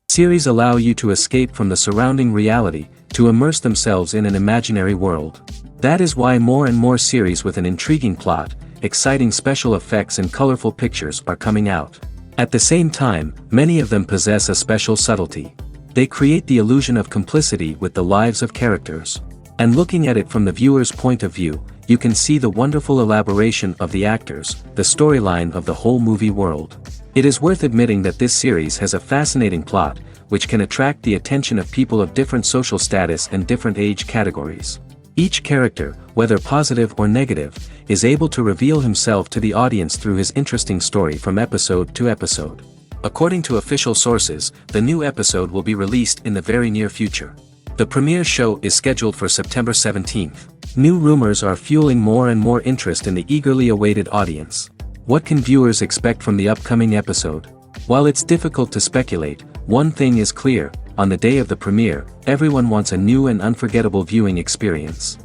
Series allow you to escape from the surrounding reality, to immerse themselves in an imaginary world. That is why more and more series with an intriguing plot, exciting special effects and colorful pictures are coming out. At the same time, many of them possess a special subtlety. They create the illusion of complicity with the lives of characters. And looking at it from the viewer's point of view, you can see the wonderful elaboration of the actors, the storyline of the whole movie world. It is worth admitting that this series has a fascinating plot, which can attract the attention of people of different social status and different age categories. Each character, whether positive or negative, is able to reveal himself to the audience through his interesting story from episode to episode. According to official sources, the new episode will be released in the very near future. The premiere show is scheduled for September 17th. New rumors are fueling more and more interest in the eagerly awaited audience. What can viewers expect from the upcoming episode? While it's difficult to speculate, one thing is clear: on the day of the premiere, everyone wants a new and unforgettable viewing experience.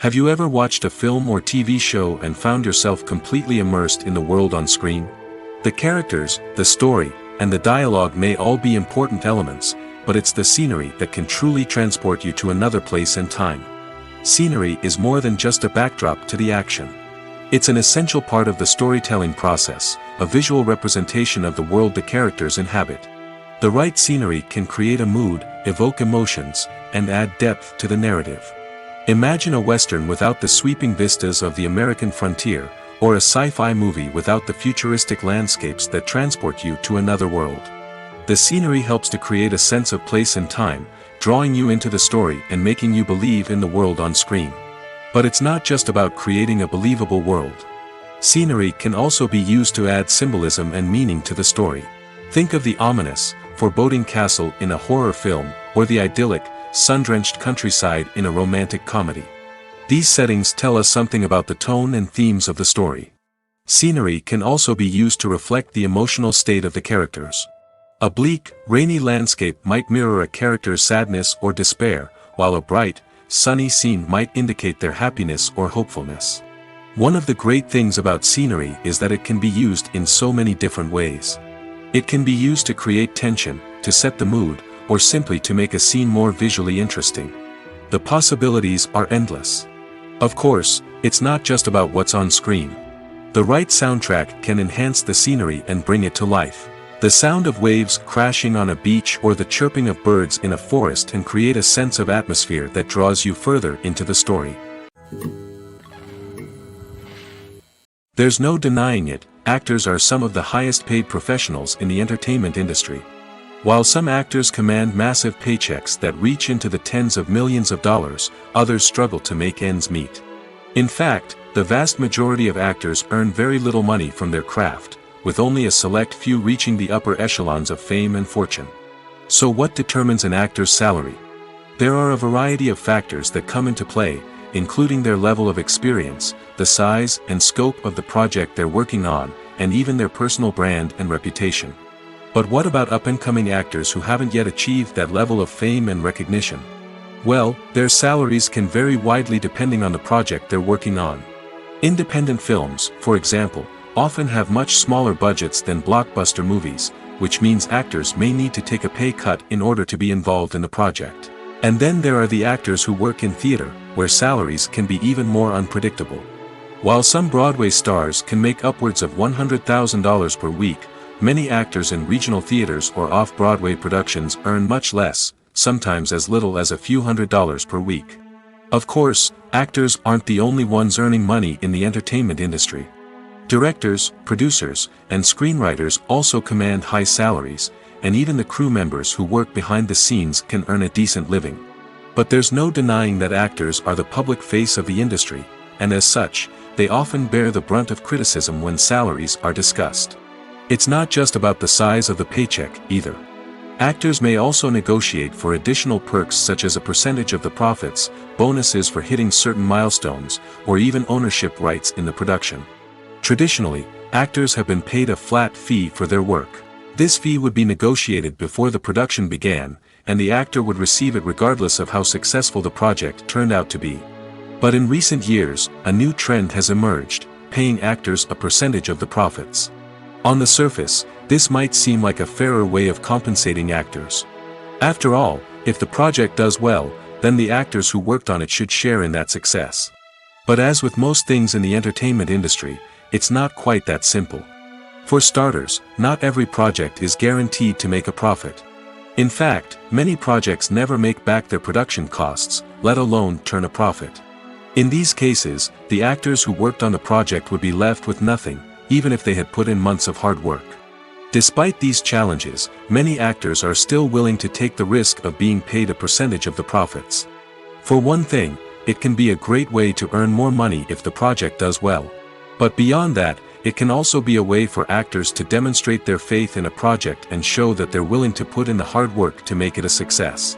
Have you ever watched a film or TV show and found yourself completely immersed in the world on screen? The characters, the story, and the dialogue may all be important elements, but it's the scenery that can truly transport you to another place and time. Scenery is more than just a backdrop to the action. It's an essential part of the storytelling process, a visual representation of the world the characters inhabit. The right scenery can create a mood, evoke emotions, and add depth to the narrative. Imagine a western without the sweeping vistas of the American frontier, or a sci-fi movie without the futuristic landscapes that transport you to another world. The scenery helps to create a sense of place and time, drawing you into the story and making you believe in the world on screen. But it's not just about creating a believable world. Scenery can also be used to add symbolism and meaning to the story. Think of the ominous, foreboding castle in a horror film, or the idyllic, sun-drenched countryside in a romantic comedy. These settings tell us something about the tone and themes of the story. Scenery can also be used to reflect the emotional state of the characters. A bleak, rainy landscape might mirror a character's sadness or despair, while a bright, sunny scene might indicate their happiness or hopefulness. One of the great things about scenery is that it can be used in so many different ways. It can be used to create tension, to set the mood, or simply to make a scene more visually interesting. The possibilities are endless. Of course, it's not just about what's on screen. The right soundtrack can enhance the scenery and bring it to life. The sound of waves crashing on a beach or the chirping of birds in a forest can create a sense of atmosphere that draws you further into the story. There's no denying it, actors are some of the highest paid professionals in the entertainment industry. While some actors command massive paychecks that reach into the tens of millions of dollars, others struggle to make ends meet. In fact, the vast majority of actors earn very little money from their craft, with only a select few reaching the upper echelons of fame and fortune. So what determines an actor's salary? There are a variety of factors that come into play, including their level of experience, the size and scope of the project they're working on, and even their personal brand and reputation. But what about up-and-coming actors who haven't yet achieved that level of fame and recognition? Well, their salaries can vary widely depending on the project they're working on. Independent films, for example, often have much smaller budgets than blockbuster movies, which means actors may need to take a pay cut in order to be involved in the project. And then there are the actors who work in theater, where salaries can be even more unpredictable. While some Broadway stars can make upwards of $100,000 per week, Many actors in regional theaters or off-Broadway productions earn much less, sometimes as little as a few $100s per week. Of course, actors aren't the only ones earning money in the entertainment industry. Directors, producers, and screenwriters also command high salaries, and even the crew members who work behind the scenes can earn a decent living. But there's no denying that actors are the public face of the industry, and as such, they often bear the brunt of criticism when salaries are discussed. It's not just about the size of the paycheck, either. Actors may also negotiate for additional perks such as a percentage of the profits, bonuses for hitting certain milestones, or even ownership rights in the production. Traditionally, actors have been paid a flat fee for their work. This fee would be negotiated before the production began, and the actor would receive it regardless of how successful the project turned out to be. But in recent years, a new trend has emerged, paying actors a percentage of the profits. On the surface, this might seem like a fairer way of compensating actors. After all, if the project does well, then the actors who worked on it should share in that success. But as with most things in the entertainment industry, it's not quite that simple. For starters, not every project is guaranteed to make a profit. In fact, many projects never make back their production costs, let alone turn a profit. In these cases, the actors who worked on the project would be left with nothing, even if they had put in months of hard work. Despite these challenges, many actors are still willing to take the risk of being paid a percentage of the profits. For one thing, it can be a great way to earn more money if the project does well. But beyond that, it can also be a way for actors to demonstrate their faith in a project and show that they're willing to put in the hard work to make it a success.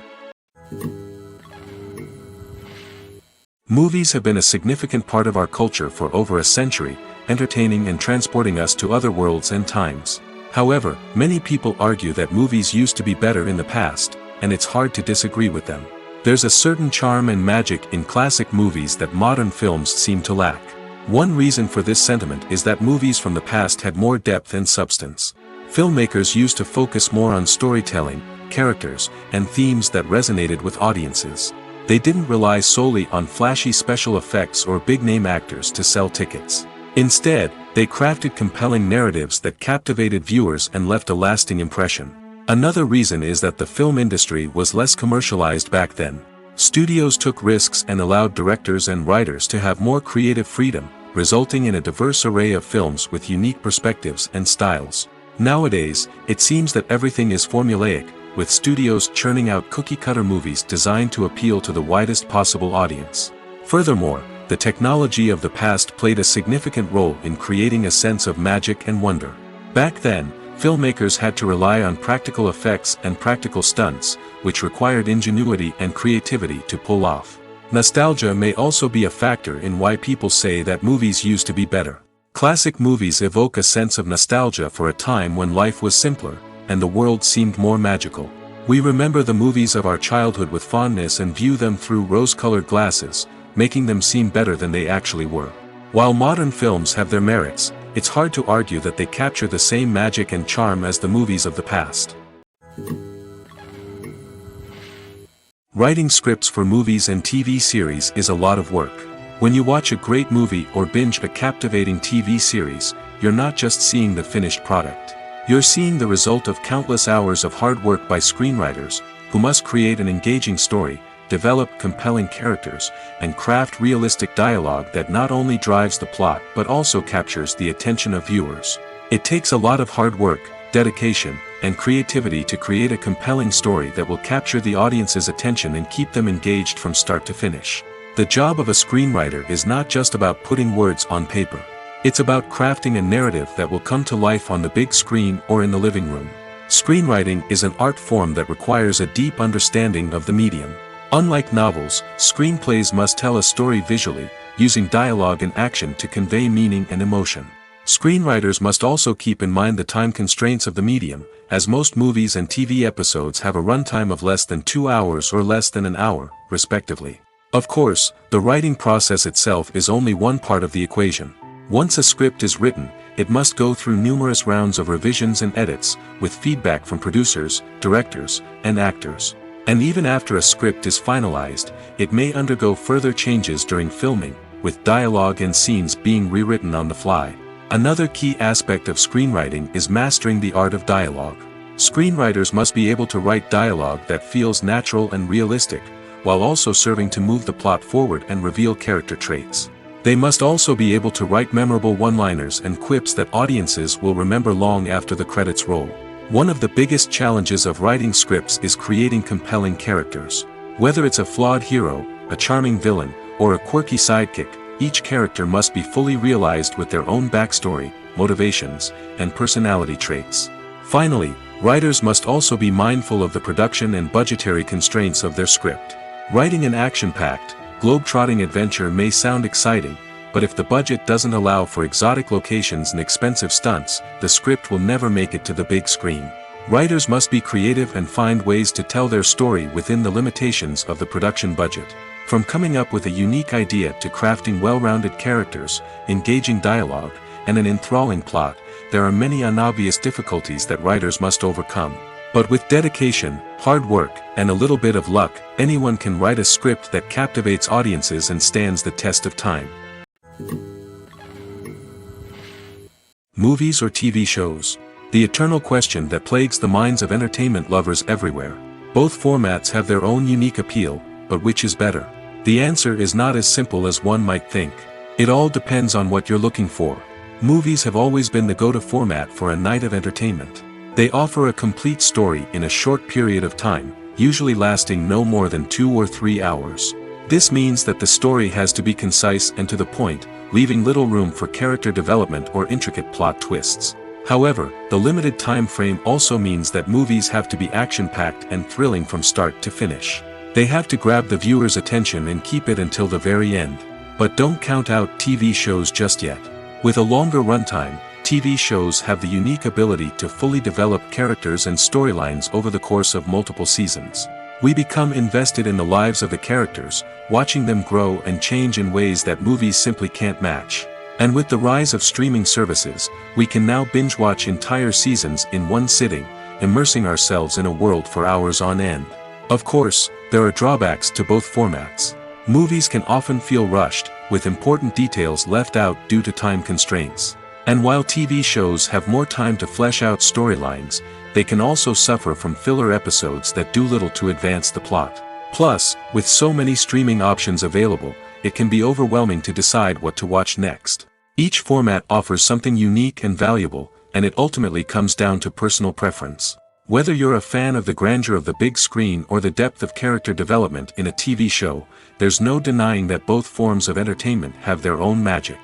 Movies have been a significant part of our culture for over a century, entertaining and transporting us to other worlds and times. However, many people argue that movies used to be better in the past, and it's hard to disagree with them. There's a certain charm and magic in classic movies that modern films seem to lack. One reason for this sentiment is that movies from the past had more depth and substance. Filmmakers used to focus more on storytelling, characters, and themes that resonated with audiences. They didn't rely solely on flashy special effects or big-name actors to sell tickets. Instead, they crafted compelling narratives that captivated viewers and left a lasting impression. Another reason is that the film industry was less commercialized back then. Studios took risks and allowed directors and writers to have more creative freedom, resulting in a diverse array of films with unique perspectives and styles. Nowadays, it seems that everything is formulaic, with studios churning out cookie-cutter movies designed to appeal to the widest possible audience. Furthermore, the technology of the past played a significant role in creating a sense of magic and wonder. Back then, filmmakers had to rely on practical effects and practical stunts, which required ingenuity and creativity to pull off. Nostalgia may also be a factor in why people say that movies used to be better. Classic movies evoke a sense of nostalgia for a time when life was simpler, and the world seemed more magical. We remember the movies of our childhood with fondness and view them through rose-colored glasses, making them seem better than they actually were. While modern films have their merits, it's hard to argue that they capture the same magic and charm as the movies of the past. Writing scripts for movies and TV series is a lot of work. When you watch a great movie or binge a captivating TV series, you're not just seeing the finished product. You're seeing the result of countless hours of hard work by screenwriters, who must create an engaging story, develop compelling characters, and craft realistic dialogue that not only drives the plot but also captures the attention of viewers. It takes a lot of hard work, dedication, and creativity to create a compelling story that will capture the audience's attention and keep them engaged from start to finish. The job of a screenwriter is not just about putting words on paper. It's about crafting a narrative that will come to life on the big screen or in the living room. Screenwriting is an art form that requires a deep understanding of the medium. Unlike novels, screenplays must tell a story visually, using dialogue and action to convey meaning and emotion. Screenwriters must also keep in mind the time constraints of the medium, as most movies and TV episodes have a runtime of less than 2 hours or less than an hour, respectively. Of course, the writing process itself is only one part of the equation. Once a script is written, it must go through numerous rounds of revisions and edits, with feedback from producers, directors, and actors. And even after a script is finalized, it may undergo further changes during filming, with dialogue and scenes being rewritten on the fly. Another key aspect of screenwriting is mastering the art of dialogue. Screenwriters must be able to write dialogue that feels natural and realistic, while also serving to move the plot forward and reveal character traits. They must also be able to write memorable one-liners and quips that audiences will remember long after the credits roll. One of the biggest challenges of writing scripts is creating compelling characters. Whether it's a flawed hero, a charming villain, or a quirky sidekick, each character must be fully realized with their own backstory, motivations, and personality traits. Finally, writers must also be mindful of the production and budgetary constraints of their script. Writing an action-packed, globe-trotting adventure may sound exciting, but if the budget doesn't allow for exotic locations and expensive stunts, the script will never make it to the big screen. Writers must be creative and find ways to tell their story within the limitations of the production budget. From coming up with a unique idea to crafting well-rounded characters, engaging dialogue, and an enthralling plot, there are many unobvious difficulties that writers must overcome. But with dedication, hard work, and a little bit of luck, anyone can write a script that captivates audiences and stands the test of time. Movies or TV shows? The eternal question that plagues the minds of entertainment lovers everywhere. Both formats have their own unique appeal, but which is better? The answer is not as simple as one might think. It all depends on what you're looking for. Movies have always been the go-to format for a night of entertainment. They offer a complete story in a short period of time, usually lasting no more than 2 or 3 hours. This means that the story has to be concise and to the point, leaving little room for character development or intricate plot twists. However, the limited time frame also means that movies have to be action-packed and thrilling from start to finish. They have to grab the viewer's attention and keep it until the very end. But don't count out TV shows just yet. With a longer runtime, TV shows have the unique ability to fully develop characters and storylines over the course of multiple seasons. We become invested in the lives of the characters, watching them grow and change in ways that movies simply can't match. And with the rise of streaming services, we can now binge-watch entire seasons in one sitting, immersing ourselves in a world for hours on end. Of course, there are drawbacks to both formats. Movies can often feel rushed, with important details left out due to time constraints. And while TV shows have more time to flesh out storylines, they can also suffer from filler episodes that do little to advance the plot. Plus, with so many streaming options available, it can be overwhelming to decide what to watch next. Each format offers something unique and valuable, and it ultimately comes down to personal preference. Whether you're a fan of the grandeur of the big screen or the depth of character development in a TV show, there's no denying that both forms of entertainment have their own magic.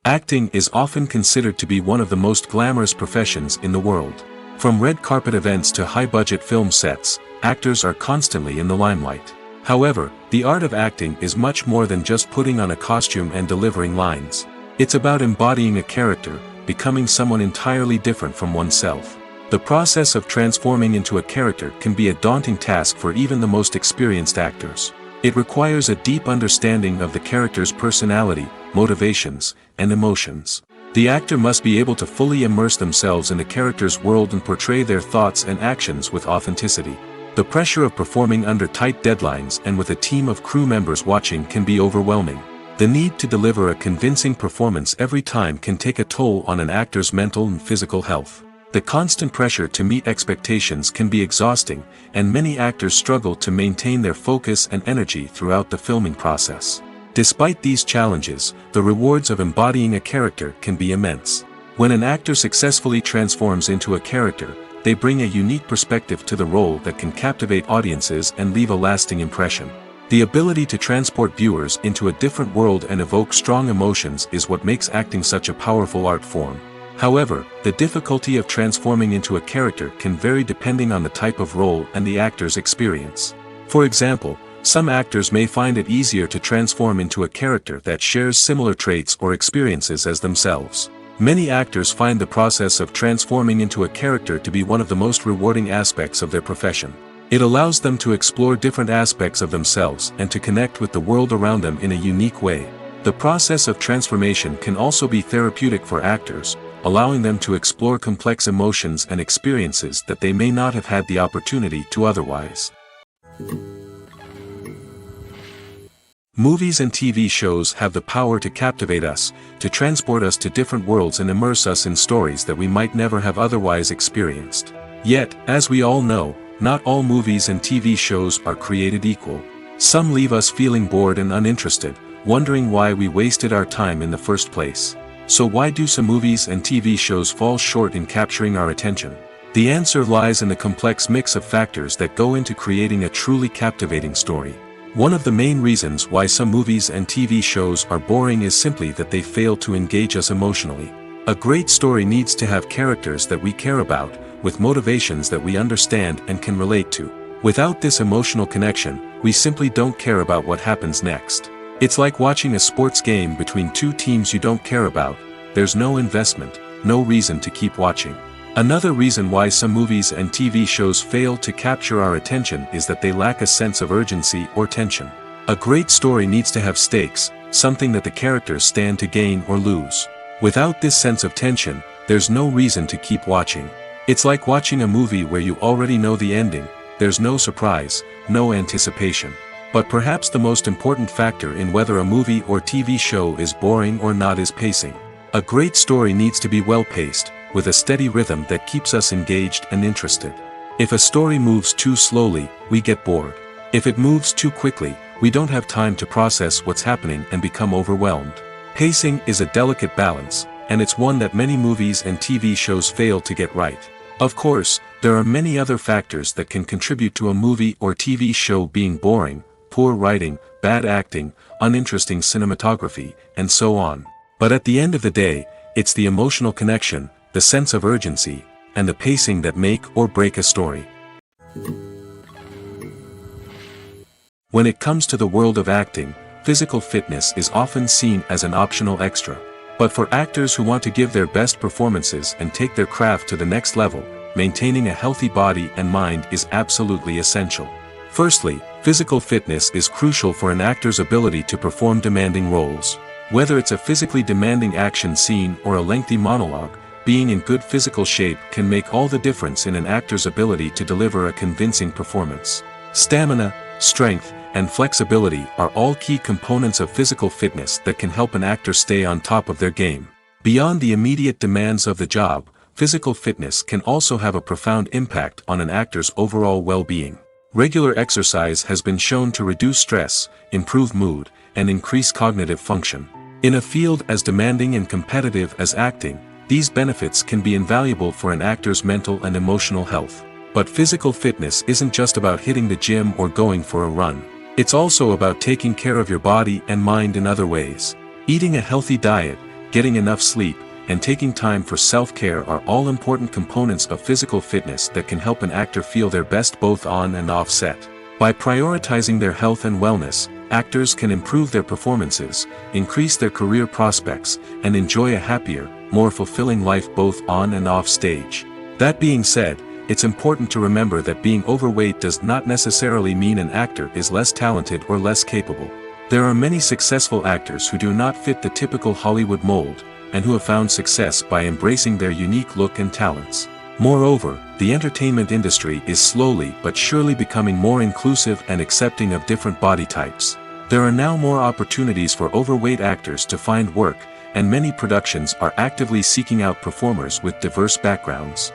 Acting is often considered to be one of the most glamorous professions in the world. From red carpet events to high-budget film sets, actors are constantly in the limelight. However, the art of acting is much more than just putting on a costume and delivering lines. It's about embodying a character, becoming someone entirely different from oneself. The process of transforming into a character can be a daunting task for even the most experienced actors. It requires a deep understanding of the character's personality, motivations, and emotions. The actor must be able to fully immerse themselves in the character's world and portray their thoughts and actions with authenticity. The pressure of performing under tight deadlines and with a team of crew members watching can be overwhelming. The need to deliver a convincing performance every time can take a toll on an actor's mental and physical health. The constant pressure to meet expectations can be exhausting, and many actors struggle to maintain their focus and energy throughout the filming process. Despite these challenges, the rewards of embodying a character can be immense. When an actor successfully transforms into a character, they bring a unique perspective to the role that can captivate audiences and leave a lasting impression. The ability to transport viewers into a different world and evoke strong emotions is what makes acting such a powerful art form. However, the difficulty of transforming into a character can vary depending on the type of role and the actor's experience. For example, some actors may find it easier to transform into a character that shares similar traits or experiences as themselves. Many actors find the process of transforming into a character to be one of the most rewarding aspects of their profession. It allows them to explore different aspects of themselves and to connect with the world around them in a unique way. The process of transformation can also be therapeutic for actors, allowing them to explore complex emotions and experiences that they may not have had the opportunity to otherwise. Movies and TV shows have the power to captivate us, to transport us to different worlds and immerse us in stories that we might never have otherwise experienced. Yet, as we all know, not all movies and TV shows are created equal. Some leave us feeling bored and uninterested, wondering why we wasted our time in the first place. So why do some movies and TV shows fall short in capturing our attention? The answer lies in the complex mix of factors that go into creating a truly captivating story. One of the main reasons why some movies and TV shows are boring is simply that they fail to engage us emotionally. A great story needs to have characters that we care about, with motivations that we understand and can relate to. Without this emotional connection, we simply don't care about what happens next. It's like watching a sports game between two teams you don't care about. There's no investment, no reason to keep watching. Another reason why some movies and TV shows fail to capture our attention is that they lack a sense of urgency or tension. A great story needs to have stakes, something that the characters stand to gain or lose. Without this sense of tension, there's no reason to keep watching. It's like watching a movie where you already know the ending. There's no surprise, no anticipation. But perhaps the most important factor in whether a movie or TV show is boring or not is pacing. A great story needs to be well-paced, with a steady rhythm that keeps us engaged and interested. If a story moves too slowly, we get bored. If it moves too quickly, we don't have time to process what's happening and become overwhelmed. Pacing is a delicate balance, and it's one that many movies and TV shows fail to get right. Of course, there are many other factors that can contribute to a movie or TV show being boring: poor writing, bad acting, uninteresting cinematography, and so on. But at the end of the day, it's the emotional connection, the sense of urgency, and the pacing that make or break a story. When it comes to the world of acting, physical fitness is often seen as an optional extra. But for actors who want to give their best performances and take their craft to the next level, maintaining a healthy body and mind is absolutely essential. Firstly, physical fitness is crucial for an actor's ability to perform demanding roles. Whether it's a physically demanding action scene or a lengthy monologue, being in good physical shape can make all the difference in an actor's ability to deliver a convincing performance. Stamina, strength, and flexibility are all key components of physical fitness that can help an actor stay on top of their game. Beyond the immediate demands of the job, physical fitness can also have a profound impact on an actor's overall well-being. Regular exercise has been shown to reduce stress, improve mood, and increase cognitive function. In a field as demanding and competitive as acting, these benefits can be invaluable for an actor's mental and emotional health. But physical fitness isn't just about hitting the gym or going for a run. It's also about taking care of your body and mind in other ways. Eating a healthy diet, getting enough sleep, and taking time for self-care are all important components of physical fitness that can help an actor feel their best both on and off set. By prioritizing their health and wellness, actors can improve their performances, increase their career prospects, and enjoy a happier, more fulfilling life both on and off stage. That being said, it's important to remember that being overweight does not necessarily mean an actor is less talented or less capable. There are many successful actors who do not fit the typical Hollywood mold, and who have found success by embracing their unique look and talents. Moreover, the entertainment industry is slowly but surely becoming more inclusive and accepting of different body types. There are now more opportunities for overweight actors to find work, and many productions are actively seeking out performers with diverse backgrounds.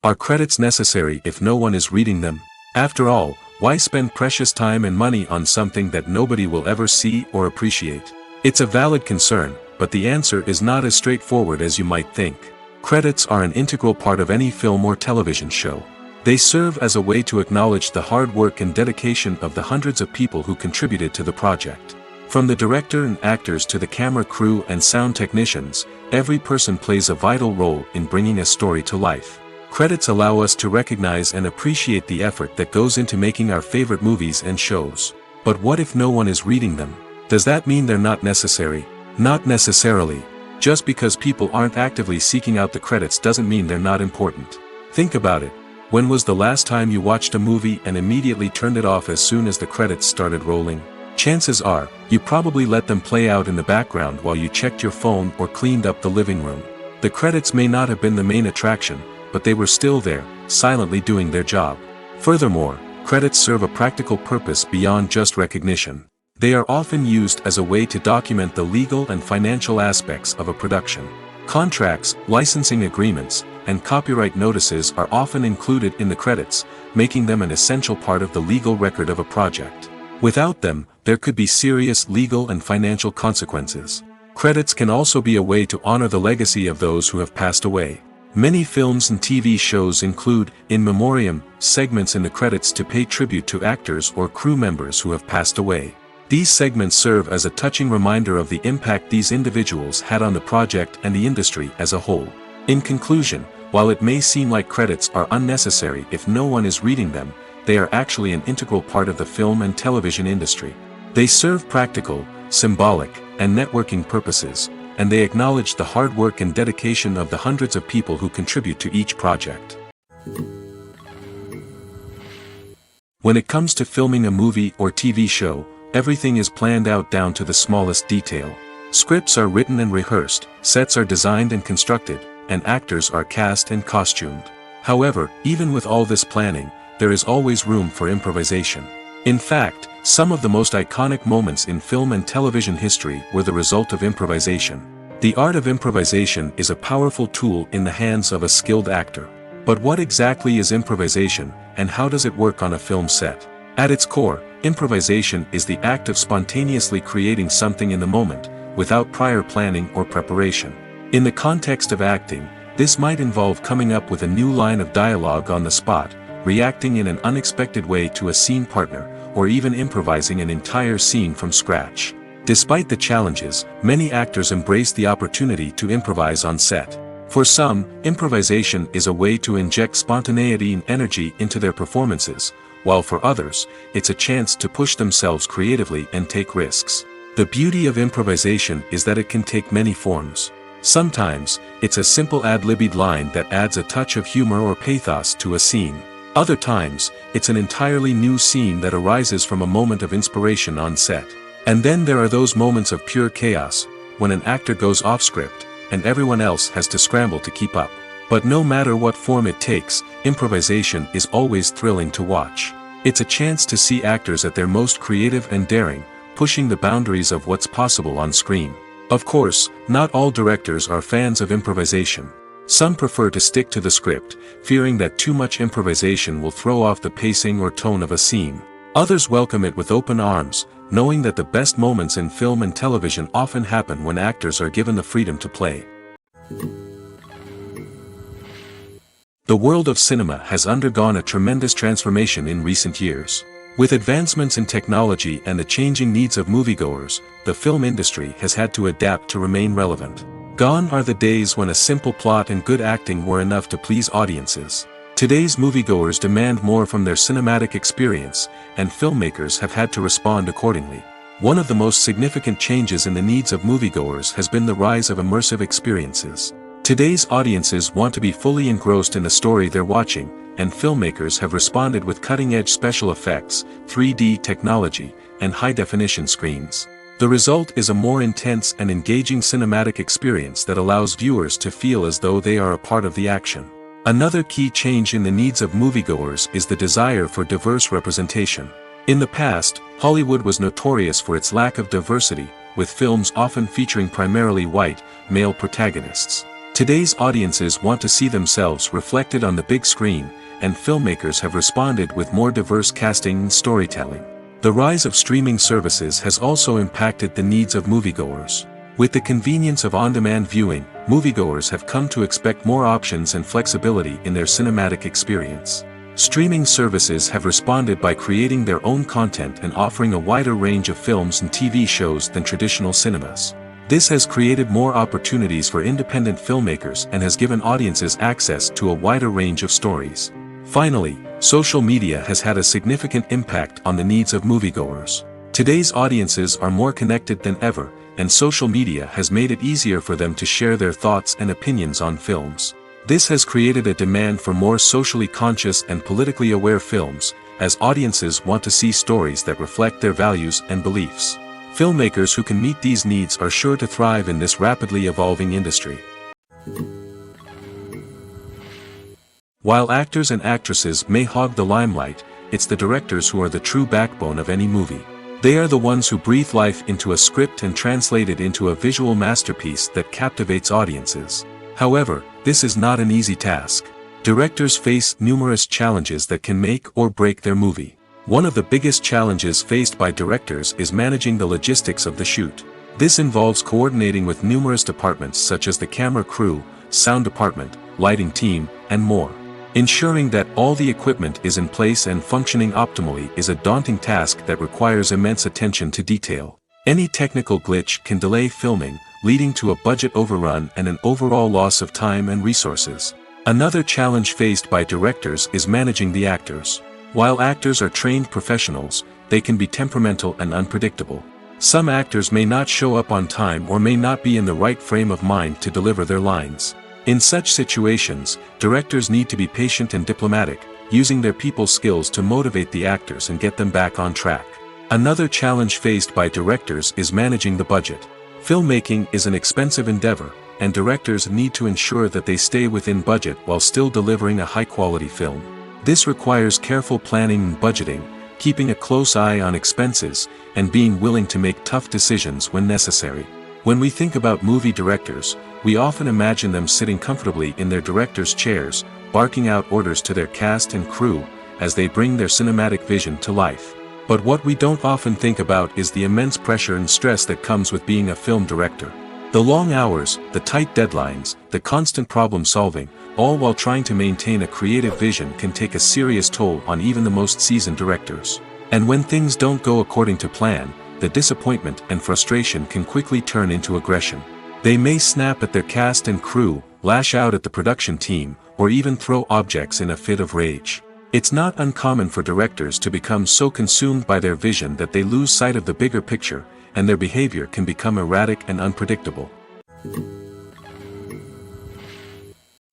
Are credits necessary if no one is reading them? After all, why spend precious time and money on something that nobody will ever see or appreciate? It's a valid concern, but the answer is not as straightforward as you might think. Credits are an integral part of any film or television show. They serve as a way to acknowledge the hard work and dedication of the hundreds of people who contributed to the project. From the director and actors to the camera crew and sound technicians, every person plays a vital role in bringing a story to life. Credits allow us to recognize and appreciate the effort that goes into making our favorite movies and shows. But what if no one is reading them? Does that mean they're not necessary? Not necessarily. Just because people aren't actively seeking out the credits doesn't mean they're not important. Think about it. When was the last time you watched a movie and immediately turned it off as soon as the credits started rolling? Chances are, you probably let them play out in the background while you checked your phone or cleaned up the living room. The credits may not have been the main attraction, but they were still there, silently doing their job. Furthermore, credits serve a practical purpose beyond just recognition. They are often used as a way to document the legal and financial aspects of a production. Contracts, licensing agreements, and copyright notices are often included in the credits, making them an essential part of the legal record of a project. Without them, there could be serious legal and financial consequences. Credits can also be a way to honor the legacy of those who have passed away. Many films and TV shows include, in memoriam, segments in the credits to pay tribute to actors or crew members who have passed away. These segments serve as a touching reminder of the impact these individuals had on the project and the industry as a whole. In conclusion, while it may seem like credits are unnecessary if no one is reading them, they are actually an integral part of the film and television industry. They serve practical, symbolic, and networking purposes, and they acknowledge the hard work and dedication of the hundreds of people who contribute to each project. When it comes to filming a movie or TV show, everything is planned out down to the smallest detail. Scripts are written and rehearsed, sets are designed and constructed, and actors are cast and costumed. However, even with all this planning, there is always room for improvisation. In fact, some of the most iconic moments in film and television history were the result of improvisation. The art of improvisation is a powerful tool in the hands of a skilled actor. But what exactly is improvisation, and how does it work on a film set? At its core, improvisation is the act of spontaneously creating something in the moment, without prior planning or preparation. In the context of acting, this might involve coming up with a new line of dialogue on the spot, reacting in an unexpected way to a scene partner, or even improvising an entire scene from scratch. Despite the challenges, many actors embrace the opportunity to improvise on set. For some, improvisation is a way to inject spontaneity and energy into their performances, while for others, it's a chance to push themselves creatively and take risks. The beauty of improvisation is that it can take many forms. Sometimes, it's a simple ad-libbed line that adds a touch of humor or pathos to a scene. Other times, it's an entirely new scene that arises from a moment of inspiration on set. And then there are those moments of pure chaos, when an actor goes off script, and everyone else has to scramble to keep up. But no matter what form it takes, improvisation is always thrilling to watch. It's a chance to see actors at their most creative and daring, pushing the boundaries of what's possible on screen. Of course, not all directors are fans of improvisation. Some prefer to stick to the script, fearing that too much improvisation will throw off the pacing or tone of a scene. Others welcome it with open arms, knowing that the best moments in film and television often happen when actors are given the freedom to play. The world of cinema has undergone a tremendous transformation in recent years. With advancements in technology and the changing needs of moviegoers, the film industry has had to adapt to remain relevant. Gone are the days when a simple plot and good acting were enough to please audiences. Today's moviegoers demand more from their cinematic experience, and filmmakers have had to respond accordingly. One of the most significant changes in the needs of moviegoers has been the rise of immersive experiences. Today's audiences want to be fully engrossed in the story they're watching, and filmmakers have responded with cutting-edge special effects, 3D technology, and high-definition screens. The result is a more intense and engaging cinematic experience that allows viewers to feel as though they are a part of the action. Another key change in the needs of moviegoers is the desire for diverse representation. In the past, Hollywood was notorious for its lack of diversity, with films often featuring primarily white, male protagonists. Today's audiences want to see themselves reflected on the big screen, and filmmakers have responded with more diverse casting and storytelling. The rise of streaming services has also impacted the needs of moviegoers. With the convenience of on-demand viewing, moviegoers have come to expect more options and flexibility in their cinematic experience. Streaming services have responded by creating their own content and offering a wider range of films and TV shows than traditional cinemas. This has created more opportunities for independent filmmakers and has given audiences access to a wider range of stories. Finally, social media has had a significant impact on the needs of moviegoers. Today's audiences are more connected than ever, and social media has made it easier for them to share their thoughts and opinions on films. This has created a demand for more socially conscious and politically aware films, as audiences want to see stories that reflect their values and beliefs. Filmmakers who can meet these needs are sure to thrive in this rapidly evolving industry. While actors and actresses may hog the limelight, it's the directors who are the true backbone of any movie. They are the ones who breathe life into a script and translate it into a visual masterpiece that captivates audiences. However, this is not an easy task. Directors face numerous challenges that can make or break their movie. One of the biggest challenges faced by directors is managing the logistics of the shoot. This involves coordinating with numerous departments such as the camera crew, sound department, lighting team, and more. Ensuring that all the equipment is in place and functioning optimally is a daunting task that requires immense attention to detail. Any technical glitch can delay filming, leading to a budget overrun and an overall loss of time and resources. Another challenge faced by directors is managing the actors. While actors are trained professionals, they can be temperamental and unpredictable. Some actors may not show up on time or may not be in the right frame of mind to deliver their lines. In such situations, directors need to be patient and diplomatic, using their people skills to motivate the actors and get them back on track. Another challenge faced by directors is managing the budget. Filmmaking is an expensive endeavor, and directors need to ensure that they stay within budget while still delivering a high-quality film. This requires careful planning and budgeting, keeping a close eye on expenses, and being willing to make tough decisions when necessary. When we think about movie directors, we often imagine them sitting comfortably in their director's chairs, barking out orders to their cast and crew, as they bring their cinematic vision to life. But what we don't often think about is the immense pressure and stress that comes with being a film director. The long hours, the tight deadlines, the constant problem solving, all while trying to maintain a creative vision can take a serious toll on even the most seasoned directors. And when things don't go according to plan, the disappointment and frustration can quickly turn into aggression. They may snap at their cast and crew, lash out at the production team, or even throw objects in a fit of rage. It's not uncommon for directors to become so consumed by their vision that they lose sight of the bigger picture, and their behavior can become erratic and unpredictable.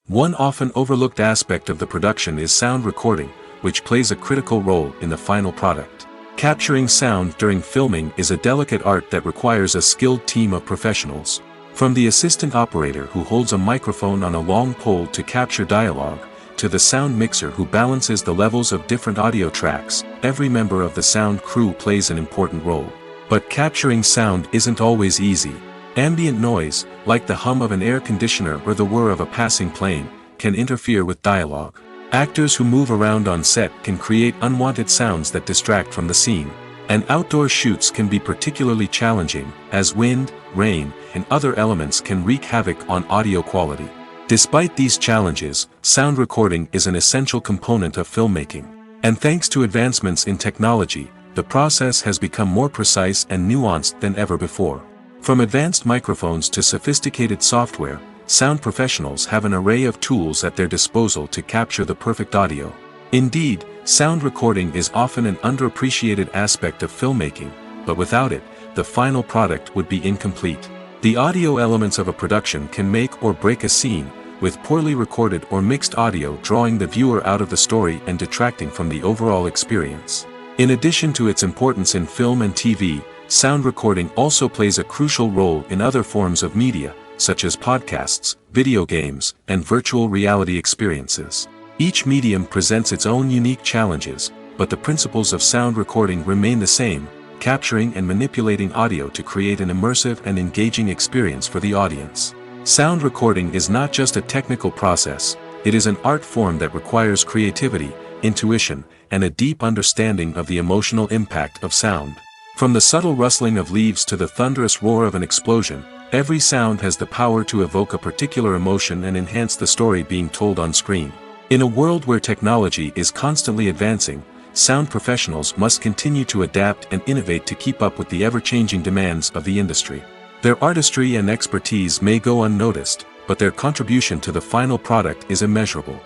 One often overlooked aspect of the production is sound recording, which plays a critical role in the final product. Capturing sound during filming is a delicate art that requires a skilled team of professionals. From the assistant operator who holds a microphone on a long pole to capture dialogue, to the sound mixer who balances the levels of different audio tracks, every member of the sound crew plays an important role. But capturing sound isn't always easy. Ambient noise, like the hum of an air conditioner or the whir of a passing plane, can interfere with dialogue. Actors who move around on set can create unwanted sounds that distract from the scene. And outdoor shoots can be particularly challenging, as wind, rain, and other elements can wreak havoc on audio quality. Despite these challenges, sound recording is an essential component of filmmaking. And thanks to advancements in technology, the process has become more precise and nuanced than ever before. From advanced microphones to sophisticated software, sound professionals have an array of tools at their disposal to capture the perfect audio. Indeed, sound recording is often an underappreciated aspect of filmmaking, but without it, the final product would be incomplete. The audio elements of a production can make or break a scene, with poorly recorded or mixed audio drawing the viewer out of the story and detracting from the overall experience. In addition to its importance in film and TV, sound recording also plays a crucial role in other forms of media, such as podcasts, video games, and virtual reality experiences. Each medium presents its own unique challenges, but the principles of sound recording remain the same, capturing and manipulating audio to create an immersive and engaging experience for the audience. Sound recording is not just a technical process, it is an art form that requires creativity, intuition, and a deep understanding of the emotional impact of sound. From the subtle rustling of leaves to the thunderous roar of an explosion, every sound has the power to evoke a particular emotion and enhance the story being told on screen. In a world where technology is constantly advancing, sound professionals must continue to adapt and innovate to keep up with the ever-changing demands of the industry. Their artistry and expertise may go unnoticed, but their contribution to the final product is immeasurable.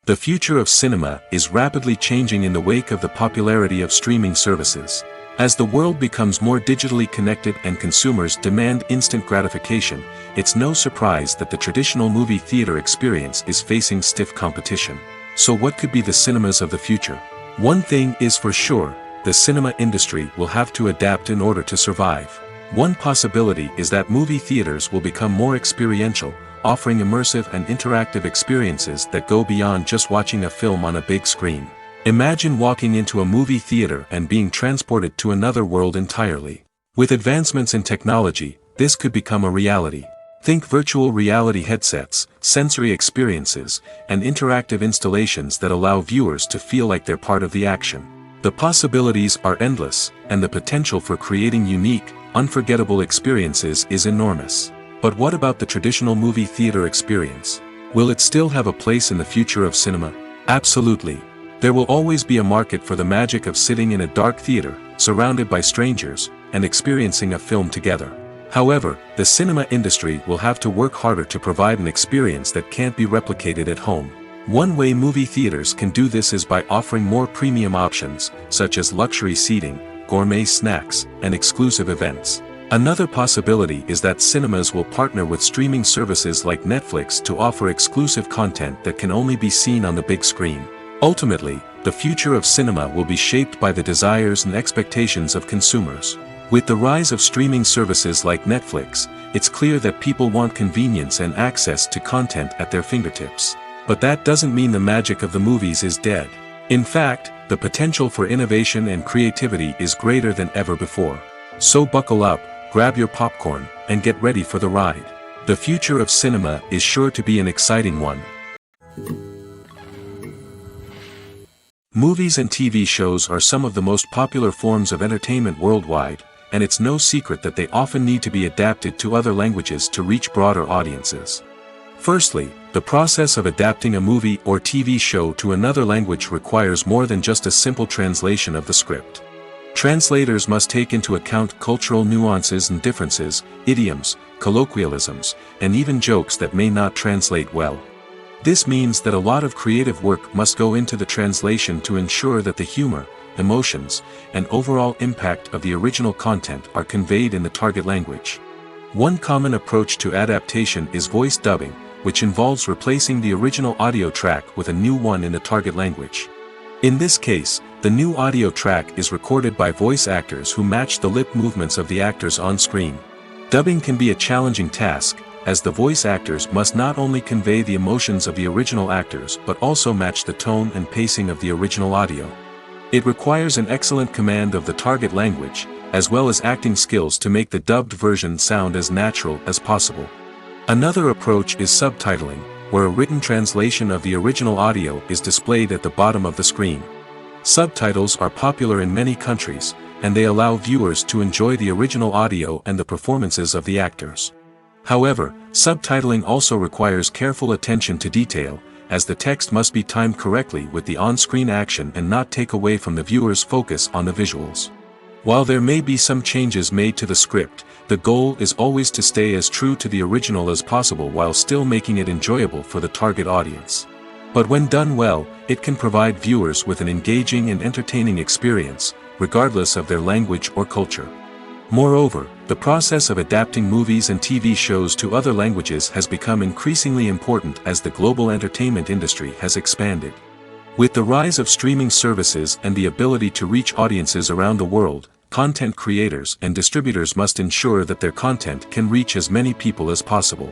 The future of cinema is rapidly changing in the wake of the popularity of streaming services. As the world becomes more digitally connected and consumers demand instant gratification, it's no surprise that the traditional movie theater experience is facing stiff competition. So what could be the cinemas of the future? One thing is for sure, the cinema industry will have to adapt in order to survive. One possibility is that movie theaters will become more experiential, offering immersive and interactive experiences that go beyond just watching a film on a big screen. Imagine walking into a movie theater and being transported to another world entirely. With advancements in technology, this could become a reality. Think virtual reality headsets, sensory experiences, and interactive installations that allow viewers to feel like they're part of the action. The possibilities are endless, and the potential for creating unique, unforgettable experiences is enormous. But what about the traditional movie theater experience? Will it still have a place in the future of cinema? Absolutely. There will always be a market for the magic of sitting in a dark theater, surrounded by strangers, and experiencing a film together. However, the cinema industry will have to work harder to provide an experience that can't be replicated at home. One way movie theaters can do this is by offering more premium options, such as luxury seating, gourmet snacks, and exclusive events. Another possibility is that cinemas will partner with streaming services like Netflix to offer exclusive content that can only be seen on the big screen. Ultimately, the future of cinema will be shaped by the desires and expectations of consumers. With the rise of streaming services like Netflix, it's clear that people want convenience and access to content at their fingertips. But that doesn't mean the magic of the movies is dead. In fact, the potential for innovation and creativity is greater than ever before. So buckle up, grab your popcorn, and get ready for the ride. The future of cinema is sure to be an exciting one. Movies and TV shows are some of the most popular forms of entertainment worldwide, and it's no secret that they often need to be adapted to other languages to reach broader audiences. Firstly, the process of adapting a movie or TV show to another language requires more than just a simple translation of the script. Translators must take into account cultural nuances and differences, idioms, colloquialisms, and even jokes that may not translate well. This means that a lot of creative work must go into the translation to ensure that the humor, emotions, and overall impact of the original content are conveyed in the target language. One common approach to adaptation is voice dubbing, which involves replacing the original audio track with a new one in the target language. In this case, the new audio track is recorded by voice actors who match the lip movements of the actors on screen. Dubbing can be a challenging task, as the voice actors must not only convey the emotions of the original actors but also match the tone and pacing of the original audio. It requires an excellent command of the target language, as well as acting skills to make the dubbed version sound as natural as possible. Another approach is subtitling, where a written translation of the original audio is displayed at the bottom of the screen. Subtitles are popular in many countries, and they allow viewers to enjoy the original audio and the performances of the actors. However, subtitling also requires careful attention to detail, as the text must be timed correctly with the on-screen action and not take away from the viewer's focus on the visuals. While there may be some changes made to the script, the goal is always to stay as true to the original as possible while still making it enjoyable for the target audience. But when done well, it can provide viewers with an engaging and entertaining experience, regardless of their language or culture. Moreover, the process of adapting movies and TV shows to other languages has become increasingly important as the global entertainment industry has expanded. With the rise of streaming services and the ability to reach audiences around the world, content creators and distributors must ensure that their content can reach as many people as possible.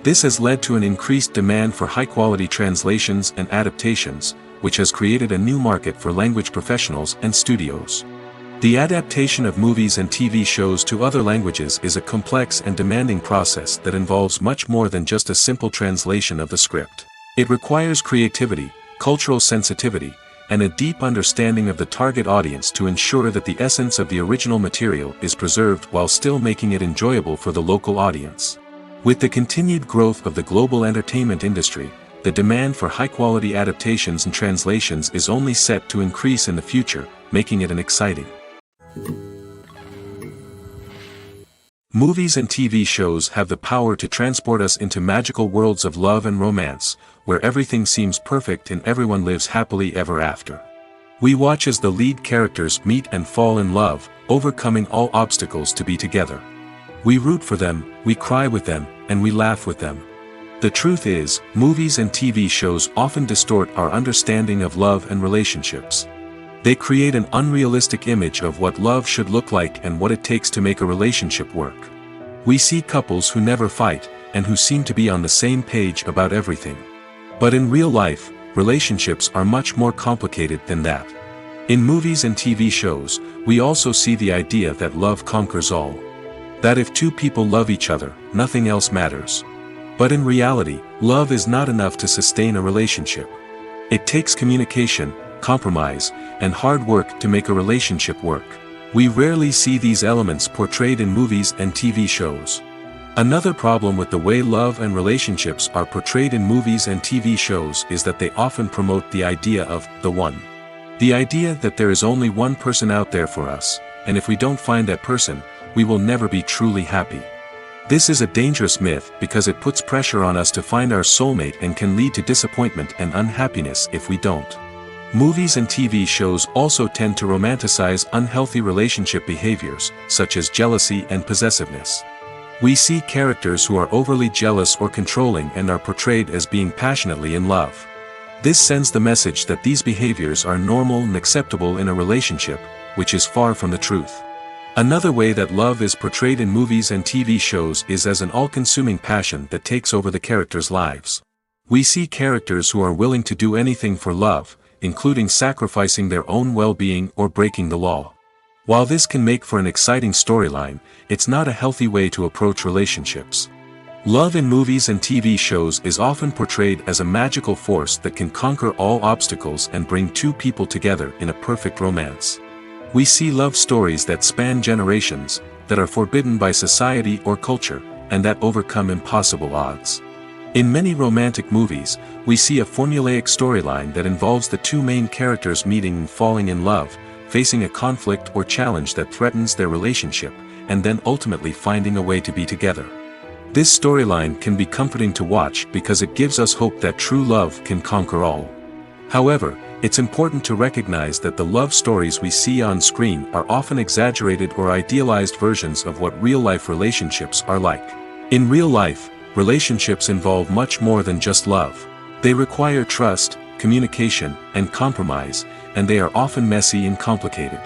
This has led to an increased demand for high-quality translations and adaptations, which has created a new market for language professionals and studios. The adaptation of movies and TV shows to other languages is a complex and demanding process that involves much more than just a simple translation of the script. It requires creativity, cultural sensitivity, and a deep understanding of the target audience to ensure that the essence of the original material is preserved while still making it enjoyable for the local audience. With the continued growth of the global entertainment industry, the demand for high-quality adaptations and translations is only set to increase in the future, making it an exciting. Movies and TV shows have the power to transport us into magical worlds of love and romance, where everything seems perfect and everyone lives happily ever after. We watch as the lead characters meet and fall in love, overcoming all obstacles to be together. We root for them, we cry with them, and we laugh with them. The truth is, movies and TV shows often distort our understanding of love and relationships. They create an unrealistic image of what love should look like and what it takes to make a relationship work. We see couples who never fight, and who seem to be on the same page about everything. But in real life, relationships are much more complicated than that. In movies and TV shows, we also see the idea that love conquers all. That if two people love each other, nothing else matters. But in reality, love is not enough to sustain a relationship. It takes communication, compromise, and hard work to make a relationship work. We rarely see these elements portrayed in movies and TV shows. Another problem with the way love and relationships are portrayed in movies and TV shows is that they often promote the idea of the one. The idea that there is only one person out there for us, and if we don't find that person, we will never be truly happy. This is a dangerous myth because it puts pressure on us to find our soulmate and can lead to disappointment and unhappiness if we don't. Movies and TV shows also tend to romanticize unhealthy relationship behaviors, such as jealousy and possessiveness. We see characters who are overly jealous or controlling and are portrayed as being passionately in love. This sends the message that these behaviors are normal and acceptable in a relationship, which is far from the truth. Another way that love is portrayed in movies and TV shows is as an all-consuming passion that takes over the characters' lives. We see characters who are willing to do anything for love, including sacrificing their own well-being or breaking the law. While this can make for an exciting storyline, it's not a healthy way to approach relationships. Love in movies and TV shows is often portrayed as a magical force that can conquer all obstacles and bring two people together in a perfect romance. We see love stories that span generations, that are forbidden by society or culture, and that overcome impossible odds. In many romantic movies, we see a formulaic storyline that involves the two main characters meeting and falling in love, facing a conflict or challenge that threatens their relationship, and then ultimately finding a way to be together. This storyline can be comforting to watch because it gives us hope that true love can conquer all. However, it's important to recognize that the love stories we see on screen are often exaggerated or idealized versions of what real-life relationships are like. In real life, relationships involve much more than just love. They require trust, communication, and compromise, and they are often messy and complicated.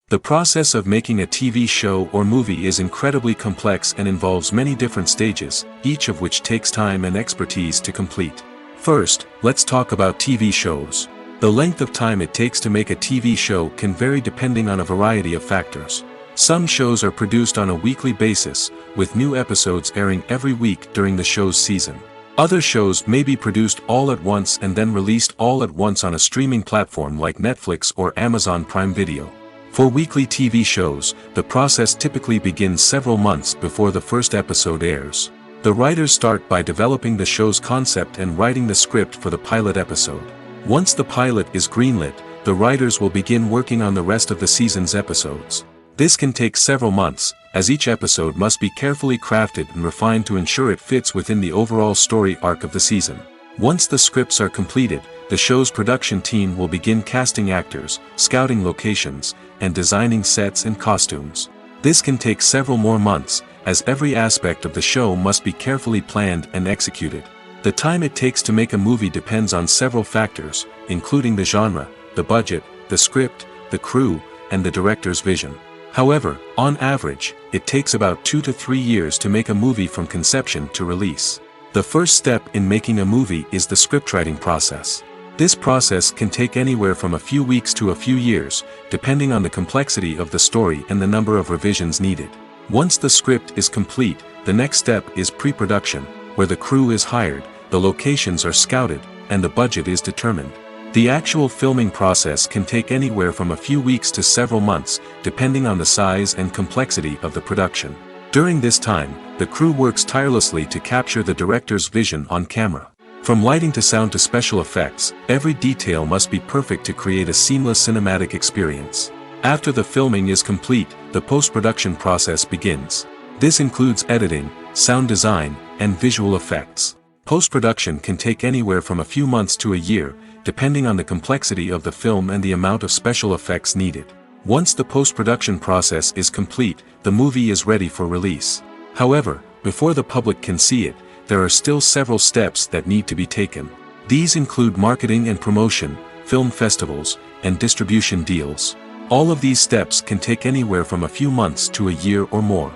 The process of making a TV show or movie is incredibly complex and involves many different stages, each of which takes time and expertise to complete. First, let's talk about TV shows. The length of time it takes to make a TV show can vary depending on a variety of factors. Some shows are produced on a weekly basis, with new episodes airing every week during the show's season. Other shows may be produced all at once and then released all at once on a streaming platform like Netflix or Amazon Prime Video. For weekly TV shows, the process typically begins several months before the first episode airs. The writers start by developing the show's concept and writing the script for the pilot episode. Once the pilot is greenlit, the writers will begin working on the rest of the season's episodes. This can take several months, as each episode must be carefully crafted and refined to ensure it fits within the overall story arc of the season. Once the scripts are completed, the show's production team will begin casting actors, scouting locations, and designing sets and costumes. This can take several more months, as every aspect of the show must be carefully planned and executed. The time it takes to make a movie depends on several factors, including the genre, the budget, the script, the crew, and the director's vision. However, on average, it takes about 2 to 3 years to make a movie from conception to release. The first step in making a movie is the scriptwriting process. This process can take anywhere from a few weeks to a few years, depending on the complexity of the story and the number of revisions needed. Once the script is complete, the next step is pre-production, where the crew is hired, the locations are scouted, and the budget is determined. The actual filming process can take anywhere from a few weeks to several months, depending on the size and complexity of the production. During this time, the crew works tirelessly to capture the director's vision on camera. From lighting to sound to special effects, every detail must be perfect to create a seamless cinematic experience. After the filming is complete, the post-production process begins. This includes editing, sound design, and visual effects. Post-production can take anywhere from a few months to a year, depending on the complexity of the film and the amount of special effects needed. Once the post-production process is complete, the movie is ready for release. However, before the public can see it, there are still several steps that need to be taken. These include marketing and promotion, film festivals, and distribution deals. All of these steps can take anywhere from a few months to a year or more.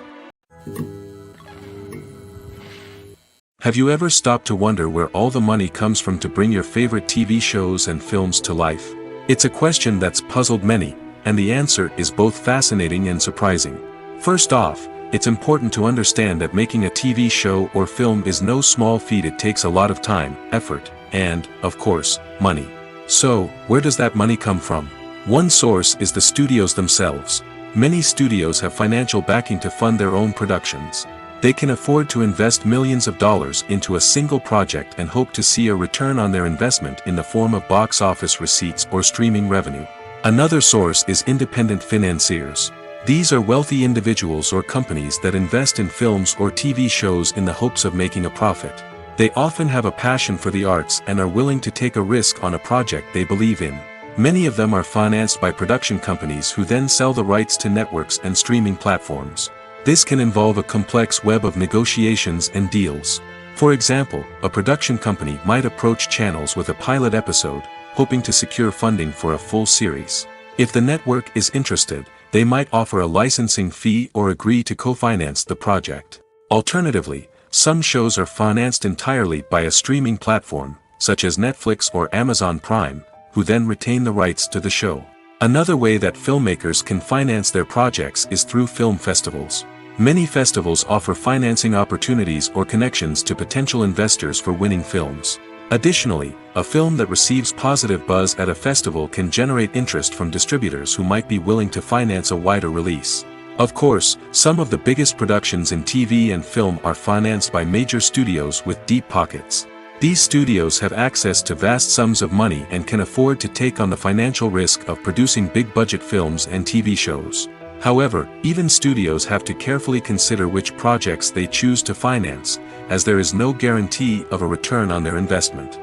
Have you ever stopped to wonder where all the money comes from to bring your favorite TV shows and films to life? It's a question that's puzzled many, and the answer is both fascinating and surprising. First off, it's important to understand that making a TV show or film is no small feat. It takes a lot of time, effort, and, of course, money. So, where does that money come from? One source is the studios themselves. Many studios have financial backing to fund their own productions. They can afford to invest millions of dollars into a single project and hope to see a return on their investment in the form of box office receipts or streaming revenue. Another source is independent financiers. These are wealthy individuals or companies that invest in films or TV shows in the hopes of making a profit. They often have a passion for the arts and are willing to take a risk on a project they believe in. Many of them are financed by production companies who then sell the rights to networks and streaming platforms. This can involve a complex web of negotiations and deals. For example, a production company might approach channels with a pilot episode, hoping to secure funding for a full series. If the network is interested, they might offer a licensing fee or agree to co-finance the project. Alternatively, some shows are financed entirely by a streaming platform, such as Netflix or Amazon Prime, who then retain the rights to the show. Another way that filmmakers can finance their projects is through film festivals. Many festivals offer financing opportunities or connections to potential investors for winning films. Additionally, a film that receives positive buzz at a festival can generate interest from distributors who might be willing to finance a wider release. Of course, some of the biggest productions in TV and film are financed by major studios with deep pockets. These studios have access to vast sums of money and can afford to take on the financial risk of producing big-budget films and TV shows. However, even studios have to carefully consider which projects they choose to finance, as there is no guarantee of a return on their investment.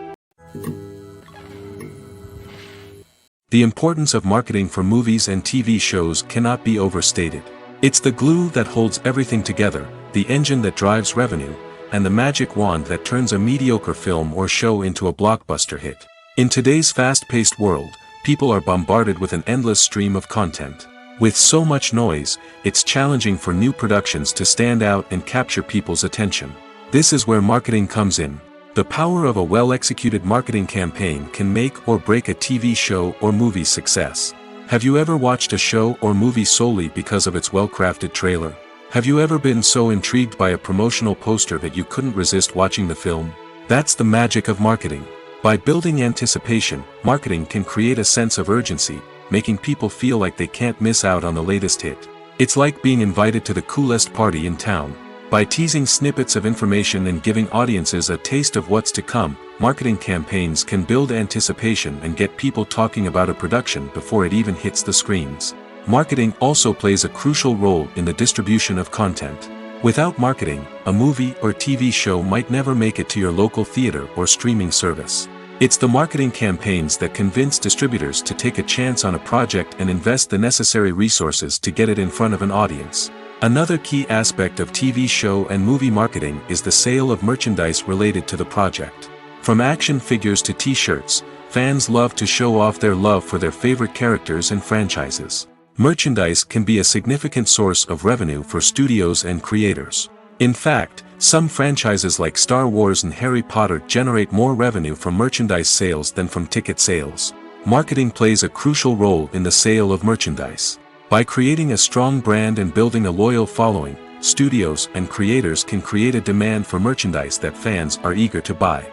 The importance of marketing for movies and TV shows cannot be overstated. It's the glue that holds everything together, the engine that drives revenue, and the magic wand that turns a mediocre film or show into a blockbuster hit. In today's fast-paced world, people are bombarded with an endless stream of content. With so much noise, it's challenging for new productions to stand out and capture people's attention. This is where marketing comes in. The power of a well-executed marketing campaign can make or break a TV show or movie's success. Have you ever watched a show or movie solely because of its well-crafted trailer? Have you ever been so intrigued by a promotional poster that you couldn't resist watching the film? That's the magic of marketing. By building anticipation, marketing can create a sense of urgency, making people feel like they can't miss out on the latest hit. It's like being invited to the coolest party in town. By teasing snippets of information and giving audiences a taste of what's to come, marketing campaigns can build anticipation and get people talking about a production before it even hits the screens. Marketing also plays a crucial role in the distribution of content. Without marketing, a movie or TV show might never make it to your local theater or streaming service. It's the marketing campaigns that convince distributors to take a chance on a project and invest the necessary resources to get it in front of an audience. Another key aspect of TV show and movie marketing is the sale of merchandise related to the project. From action figures to t-shirts, fans love to show off their love for their favorite characters and franchises. Merchandise can be a significant source of revenue for studios and creators. In fact, some franchises like Star Wars and Harry Potter generate more revenue from merchandise sales than from ticket sales. Marketing plays a crucial role in the sale of merchandise. By creating a strong brand and building a loyal following, studios and creators can create a demand for merchandise that fans are eager to buy.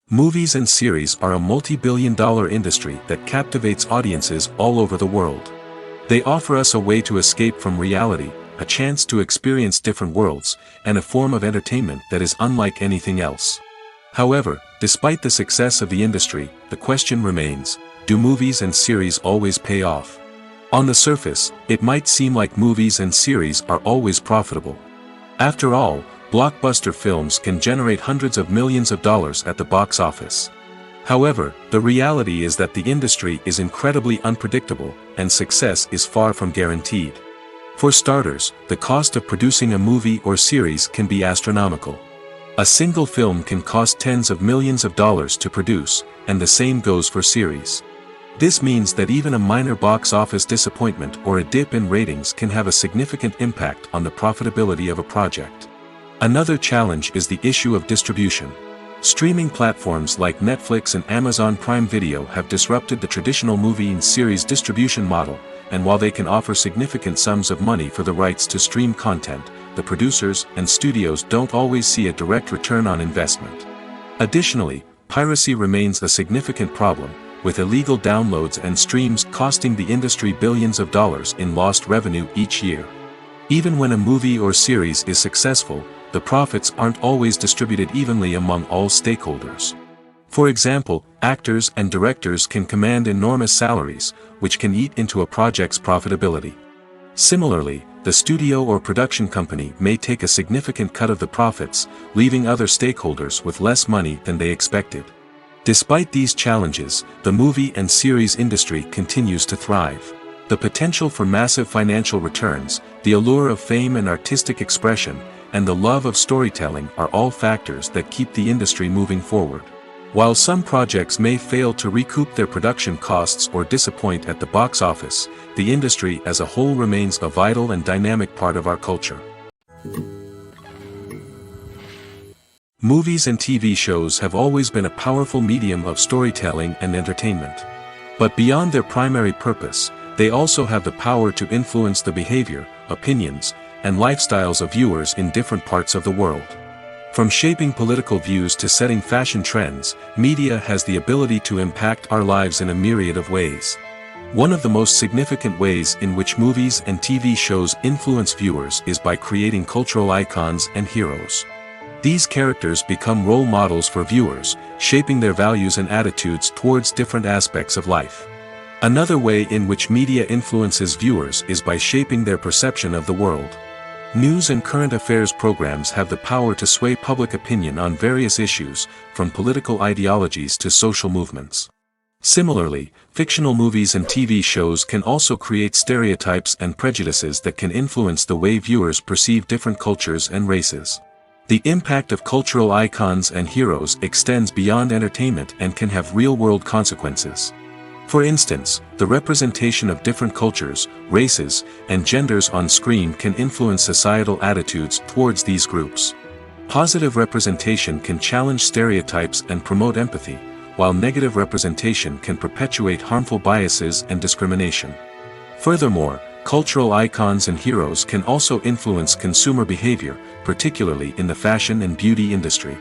Movies and series are a multi-billion-dollar industry that captivates audiences all over the world. They offer us a way to escape from reality, a chance to experience different worlds, and a form of entertainment that is unlike anything else. However, despite the success of the industry, the question remains, do movies and series always pay off? On the surface, it might seem like movies and series are always profitable. After all, blockbuster films can generate hundreds of millions of dollars at the box office. However, the reality is that the industry is incredibly unpredictable, and success is far from guaranteed. For starters, the cost of producing a movie or series can be astronomical. A single film can cost tens of millions of dollars to produce, and the same goes for series. This means that even a minor box office disappointment or a dip in ratings can have a significant impact on the profitability of a project. Another challenge is the issue of distribution. Streaming platforms like Netflix and Amazon Prime Video have disrupted the traditional movie and series distribution model, and while they can offer significant sums of money for the rights to stream content, the producers and studios don't always see a direct return on investment. Additionally, piracy remains a significant problem, with illegal downloads and streams costing the industry billions of dollars in lost revenue each year. Even when a movie or series is successful, the profits aren't always distributed evenly among all stakeholders. For example, actors and directors can command enormous salaries, which can eat into a project's profitability. Similarly, the studio or production company may take a significant cut of the profits, leaving other stakeholders with less money than they expected. Despite these challenges, the movie and series industry continues to thrive. The potential for massive financial returns, the allure of fame and artistic expression, and the love of storytelling are all factors that keep the industry moving forward. While some projects may fail to recoup their production costs or disappoint at the box office, the industry as a whole remains a vital and dynamic part of our culture. Movies and TV shows have always been a powerful medium of storytelling and entertainment. But beyond their primary purpose, they also have the power to influence the behavior, opinions, and lifestyles of viewers in different parts of the world. From shaping political views to setting fashion trends, media has the ability to impact our lives in a myriad of ways. One of the most significant ways in which movies and TV shows influence viewers is by creating cultural icons and heroes. These characters become role models for viewers, shaping their values and attitudes towards different aspects of life. Another way in which media influences viewers is by shaping their perception of the world. News and current affairs programs have the power to sway public opinion on various issues, from political ideologies to social movements. Similarly, fictional movies and TV shows can also create stereotypes and prejudices that can influence the way viewers perceive different cultures and races. The impact of cultural icons and heroes extends beyond entertainment and can have real-world consequences. For instance, the representation of different cultures, races, and genders on screen can influence societal attitudes towards these groups. Positive representation can challenge stereotypes and promote empathy, while negative representation can perpetuate harmful biases and discrimination. Furthermore, cultural icons and heroes can also influence consumer behavior, particularly in the fashion and beauty industry.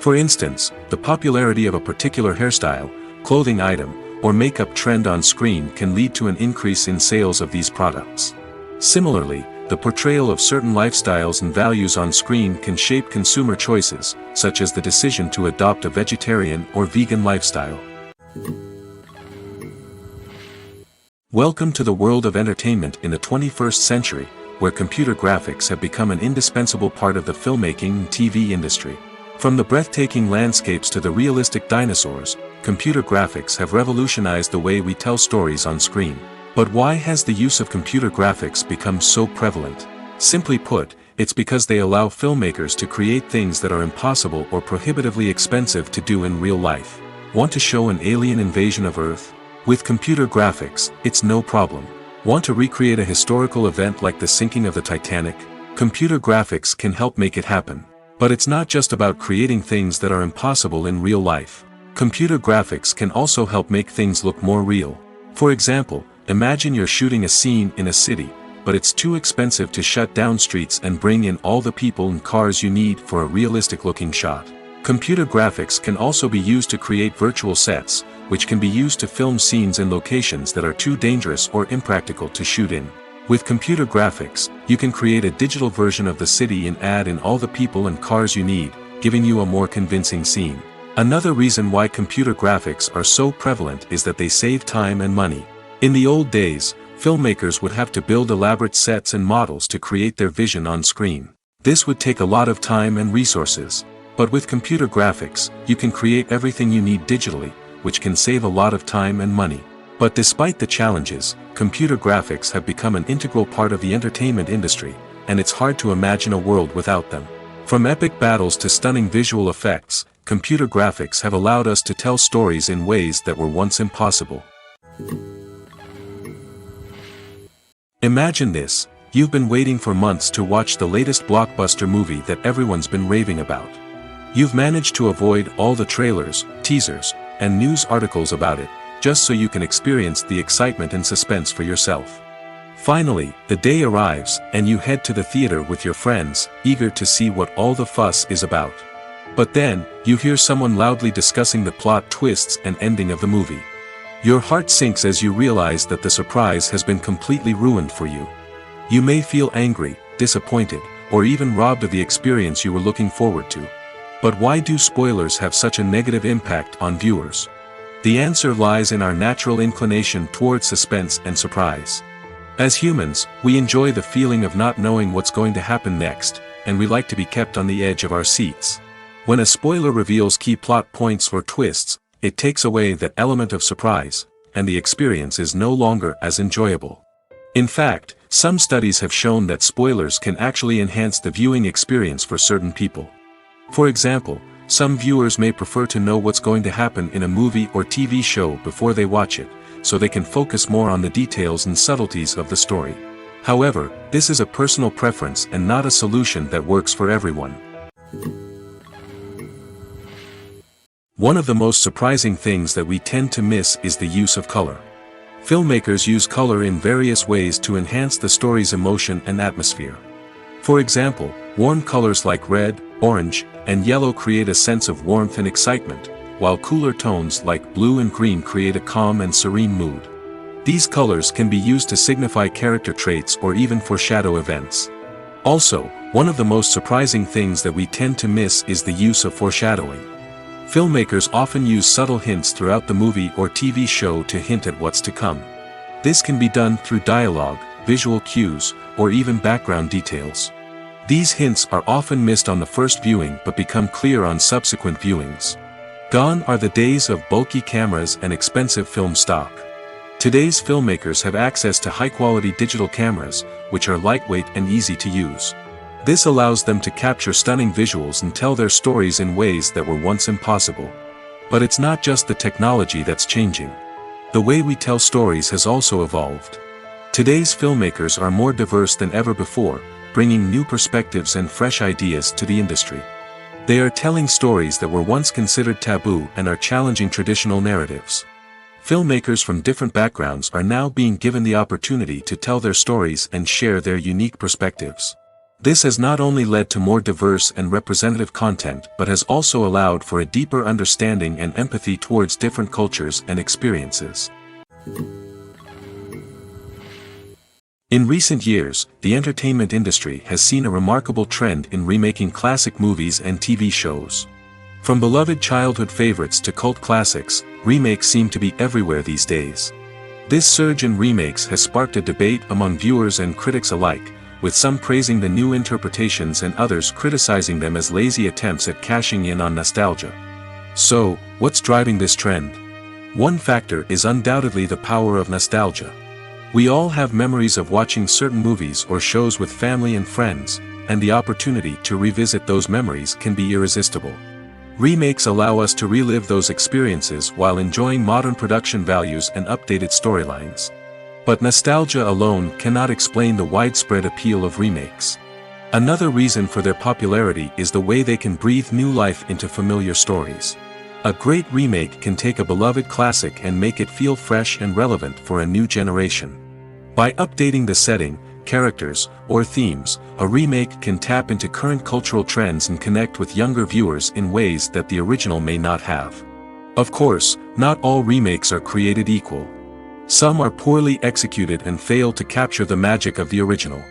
For instance, the popularity of a particular hairstyle, clothing item, or makeup trend on screen can lead to an increase in sales of these products. Similarly, the portrayal of certain lifestyles and values on screen can shape consumer choices, such as the decision to adopt a vegetarian or vegan lifestyle. Welcome to the world of entertainment in the 21st century, where computer graphics have become an indispensable part of the filmmaking and TV industry. From the breathtaking landscapes to the realistic dinosaurs, computer graphics have revolutionized the way we tell stories on screen. But why has the use of computer graphics become so prevalent? Simply put, it's because they allow filmmakers to create things that are impossible or prohibitively expensive to do in real life. Want to show an alien invasion of Earth? With computer graphics, it's no problem. Want to recreate a historical event like the sinking of the Titanic? Computer graphics can help make it happen. But it's not just about creating things that are impossible in real life. Computer graphics can also help make things look more real. For example, imagine you're shooting a scene in a city, but it's too expensive to shut down streets and bring in all the people and cars you need for a realistic-looking shot. Computer graphics can also be used to create virtual sets, which can be used to film scenes in locations that are too dangerous or impractical to shoot in. With computer graphics, you can create a digital version of the city and add in all the people and cars you need, giving you a more convincing scene. Another reason why computer graphics are so prevalent is that they save time and money. In the old days, filmmakers would have to build elaborate sets and models to create their vision on screen. This would take a lot of time and resources. But with computer graphics, you can create everything you need digitally, which can save a lot of time and money. But despite the challenges, computer graphics have become an integral part of the entertainment industry, and it's hard to imagine a world without them. From epic battles to stunning visual effects, computer graphics have allowed us to tell stories in ways that were once impossible. Imagine this: you've been waiting for months to watch the latest blockbuster movie that everyone's been raving about. You've managed to avoid all the trailers, teasers, and news articles about it, just so you can experience the excitement and suspense for yourself. Finally, the day arrives, and you head to the theater with your friends, eager to see what all the fuss is about. But then, you hear someone loudly discussing the plot twists and ending of the movie. Your heart sinks as you realize that the surprise has been completely ruined for you. You may feel angry, disappointed, or even robbed of the experience you were looking forward to. But why do spoilers have such a negative impact on viewers? The answer lies in our natural inclination toward suspense and surprise. As humans, we enjoy the feeling of not knowing what's going to happen next, and we like to be kept on the edge of our seats. When a spoiler reveals key plot points or twists, it takes away that element of surprise, and the experience is no longer as enjoyable. In fact, some studies have shown that spoilers can actually enhance the viewing experience for certain people. For example, some viewers may prefer to know what's going to happen in a movie or TV show before they watch it, so they can focus more on the details and subtleties of the story. However, this is a personal preference and not a solution that works for everyone. One of the most surprising things that we tend to miss is the use of color. Filmmakers use color in various ways to enhance the story's emotion and atmosphere. For example, warm colors like red, orange, and yellow create a sense of warmth and excitement, while cooler tones like blue and green create a calm and serene mood. These colors can be used to signify character traits or even foreshadow events. Also, one of the most surprising things that we tend to miss is the use of foreshadowing. Filmmakers often use subtle hints throughout the movie or TV show to hint at what's to come. This can be done through dialogue, visual cues, or even background details. These hints are often missed on the first viewing but become clear on subsequent viewings. Gone are the days of bulky cameras and expensive film stock. Today's filmmakers have access to high-quality digital cameras, which are lightweight and easy to use. This allows them to capture stunning visuals and tell their stories in ways that were once impossible. But it's not just the technology that's changing. The way we tell stories has also evolved. Today's filmmakers are more diverse than ever before, bringing new perspectives and fresh ideas to the industry. They are telling stories that were once considered taboo and are challenging traditional narratives. Filmmakers from different backgrounds are now being given the opportunity to tell their stories and share their unique perspectives. This has not only led to more diverse and representative content but has also allowed for a deeper understanding and empathy towards different cultures and experiences. In recent years, the entertainment industry has seen a remarkable trend in remaking classic movies and TV shows. From beloved childhood favorites to cult classics, remakes seem to be everywhere these days. This surge in remakes has sparked a debate among viewers and critics alike, with some praising the new interpretations and others criticizing them as lazy attempts at cashing in on nostalgia. So, what's driving this trend? One factor is undoubtedly the power of nostalgia. We all have memories of watching certain movies or shows with family and friends, and the opportunity to revisit those memories can be irresistible. Remakes allow us to relive those experiences while enjoying modern production values and updated storylines. But nostalgia alone cannot explain the widespread appeal of remakes. Another reason for their popularity is the way they can breathe new life into familiar stories. A great remake can take a beloved classic and make it feel fresh and relevant for a new generation. By updating the setting, characters, or themes, a remake can tap into current cultural trends and connect with younger viewers in ways that the original may not have. Of course, not all remakes are created equal. Some are poorly executed and fail to capture the magic of the original.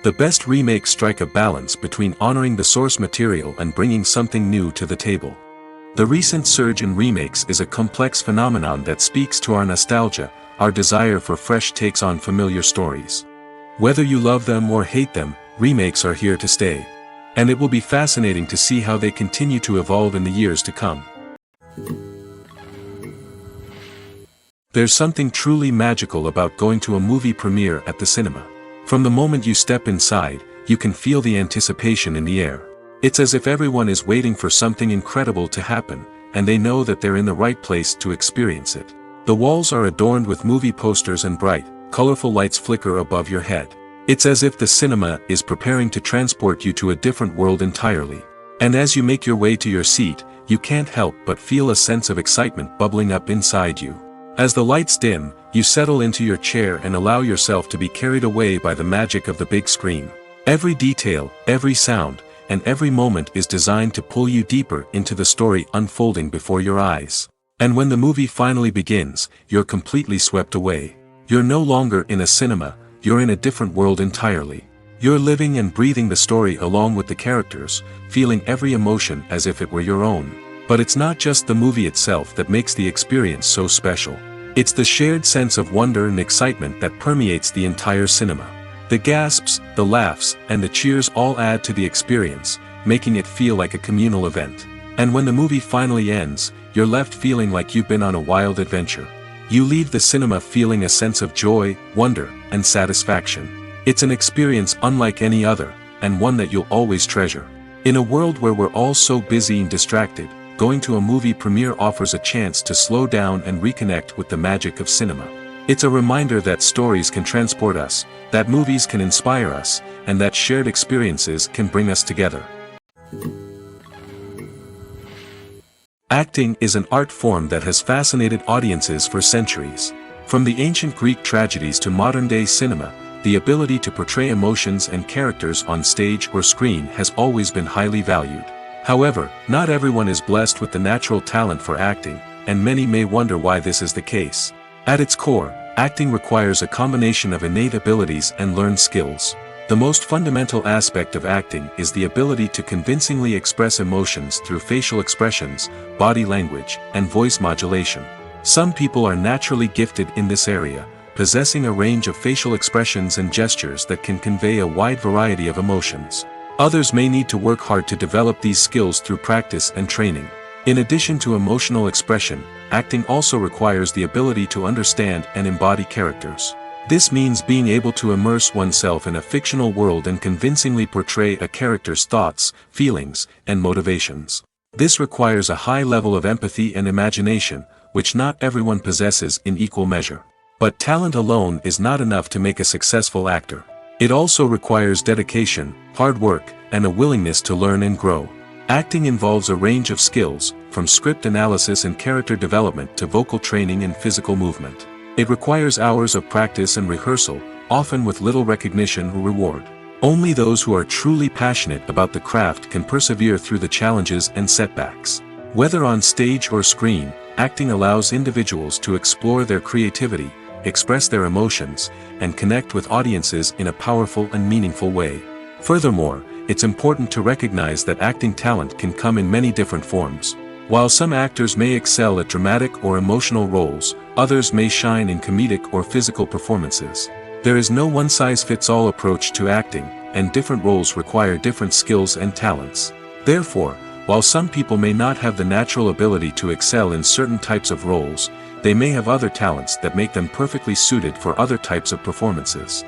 The best remakes strike a balance between honoring the source material and bringing something new to the table. The recent surge in remakes is a complex phenomenon that speaks to our nostalgia, our desire for fresh takes on familiar stories. Whether you love them or hate them, remakes are here to stay. And it will be fascinating to see how they continue to evolve in the years to come. There's something truly magical about going to a movie premiere at the cinema. From the moment you step inside, you can feel the anticipation in the air. It's as if everyone is waiting for something incredible to happen, and they know that they're in the right place to experience it. The walls are adorned with movie posters and bright, colorful lights flicker above your head. It's as if the cinema is preparing to transport you to a different world entirely. And as you make your way to your seat, you can't help but feel a sense of excitement bubbling up inside you. As the lights dim, you settle into your chair and allow yourself to be carried away by the magic of the big screen. Every detail, every sound, and every moment is designed to pull you deeper into the story unfolding before your eyes. And when the movie finally begins, you're completely swept away. You're no longer in a cinema, you're in a different world entirely. You're living and breathing the story along with the characters, feeling every emotion as if it were your own. But it's not just the movie itself that makes the experience so special. It's the shared sense of wonder and excitement that permeates the entire cinema. The gasps, the laughs, and the cheers all add to the experience, making it feel like a communal event. And when the movie finally ends, you're left feeling like you've been on a wild adventure. You leave the cinema feeling a sense of joy, wonder, and satisfaction. It's an experience unlike any other, and one that you'll always treasure. In a world where we're all so busy and distracted, going to a movie premiere offers a chance to slow down and reconnect with the magic of cinema. It's a reminder that stories can transport us, that movies can inspire us, and that shared experiences can bring us together. Acting is an art form that has fascinated audiences for centuries. From the ancient Greek tragedies to modern-day cinema, the ability to portray emotions and characters on stage or screen has always been highly valued. However, not everyone is blessed with the natural talent for acting, and many may wonder why this is the case. At its core, acting requires a combination of innate abilities and learned skills. The most fundamental aspect of acting is the ability to convincingly express emotions through facial expressions, body language, and voice modulation. Some people are naturally gifted in this area, possessing a range of facial expressions and gestures that can convey a wide variety of emotions. Others may need to work hard to develop these skills through practice and training. In addition to emotional expression, acting also requires the ability to understand and embody characters. This means being able to immerse oneself in a fictional world and convincingly portray a character's thoughts, feelings, and motivations. This requires a high level of empathy and imagination, which not everyone possesses in equal measure. But talent alone is not enough to make a successful actor. It also requires dedication, hard work, and a willingness to learn and grow. Acting involves a range of skills, from script analysis and character development to vocal training and physical movement. It requires hours of practice and rehearsal, often with little recognition or reward. Only those who are truly passionate about the craft can persevere through the challenges and setbacks. Whether on stage or screen, acting allows individuals to explore their creativity, express their emotions, and connect with audiences in a powerful and meaningful way. Furthermore, it's important to recognize that acting talent can come in many different forms. While some actors may excel at dramatic or emotional roles, others may shine in comedic or physical performances. There is no one-size-fits-all approach to acting, and different roles require different skills and talents. Therefore, while some people may not have the natural ability to excel in certain types of roles, they may have other talents that make them perfectly suited for other types of performances.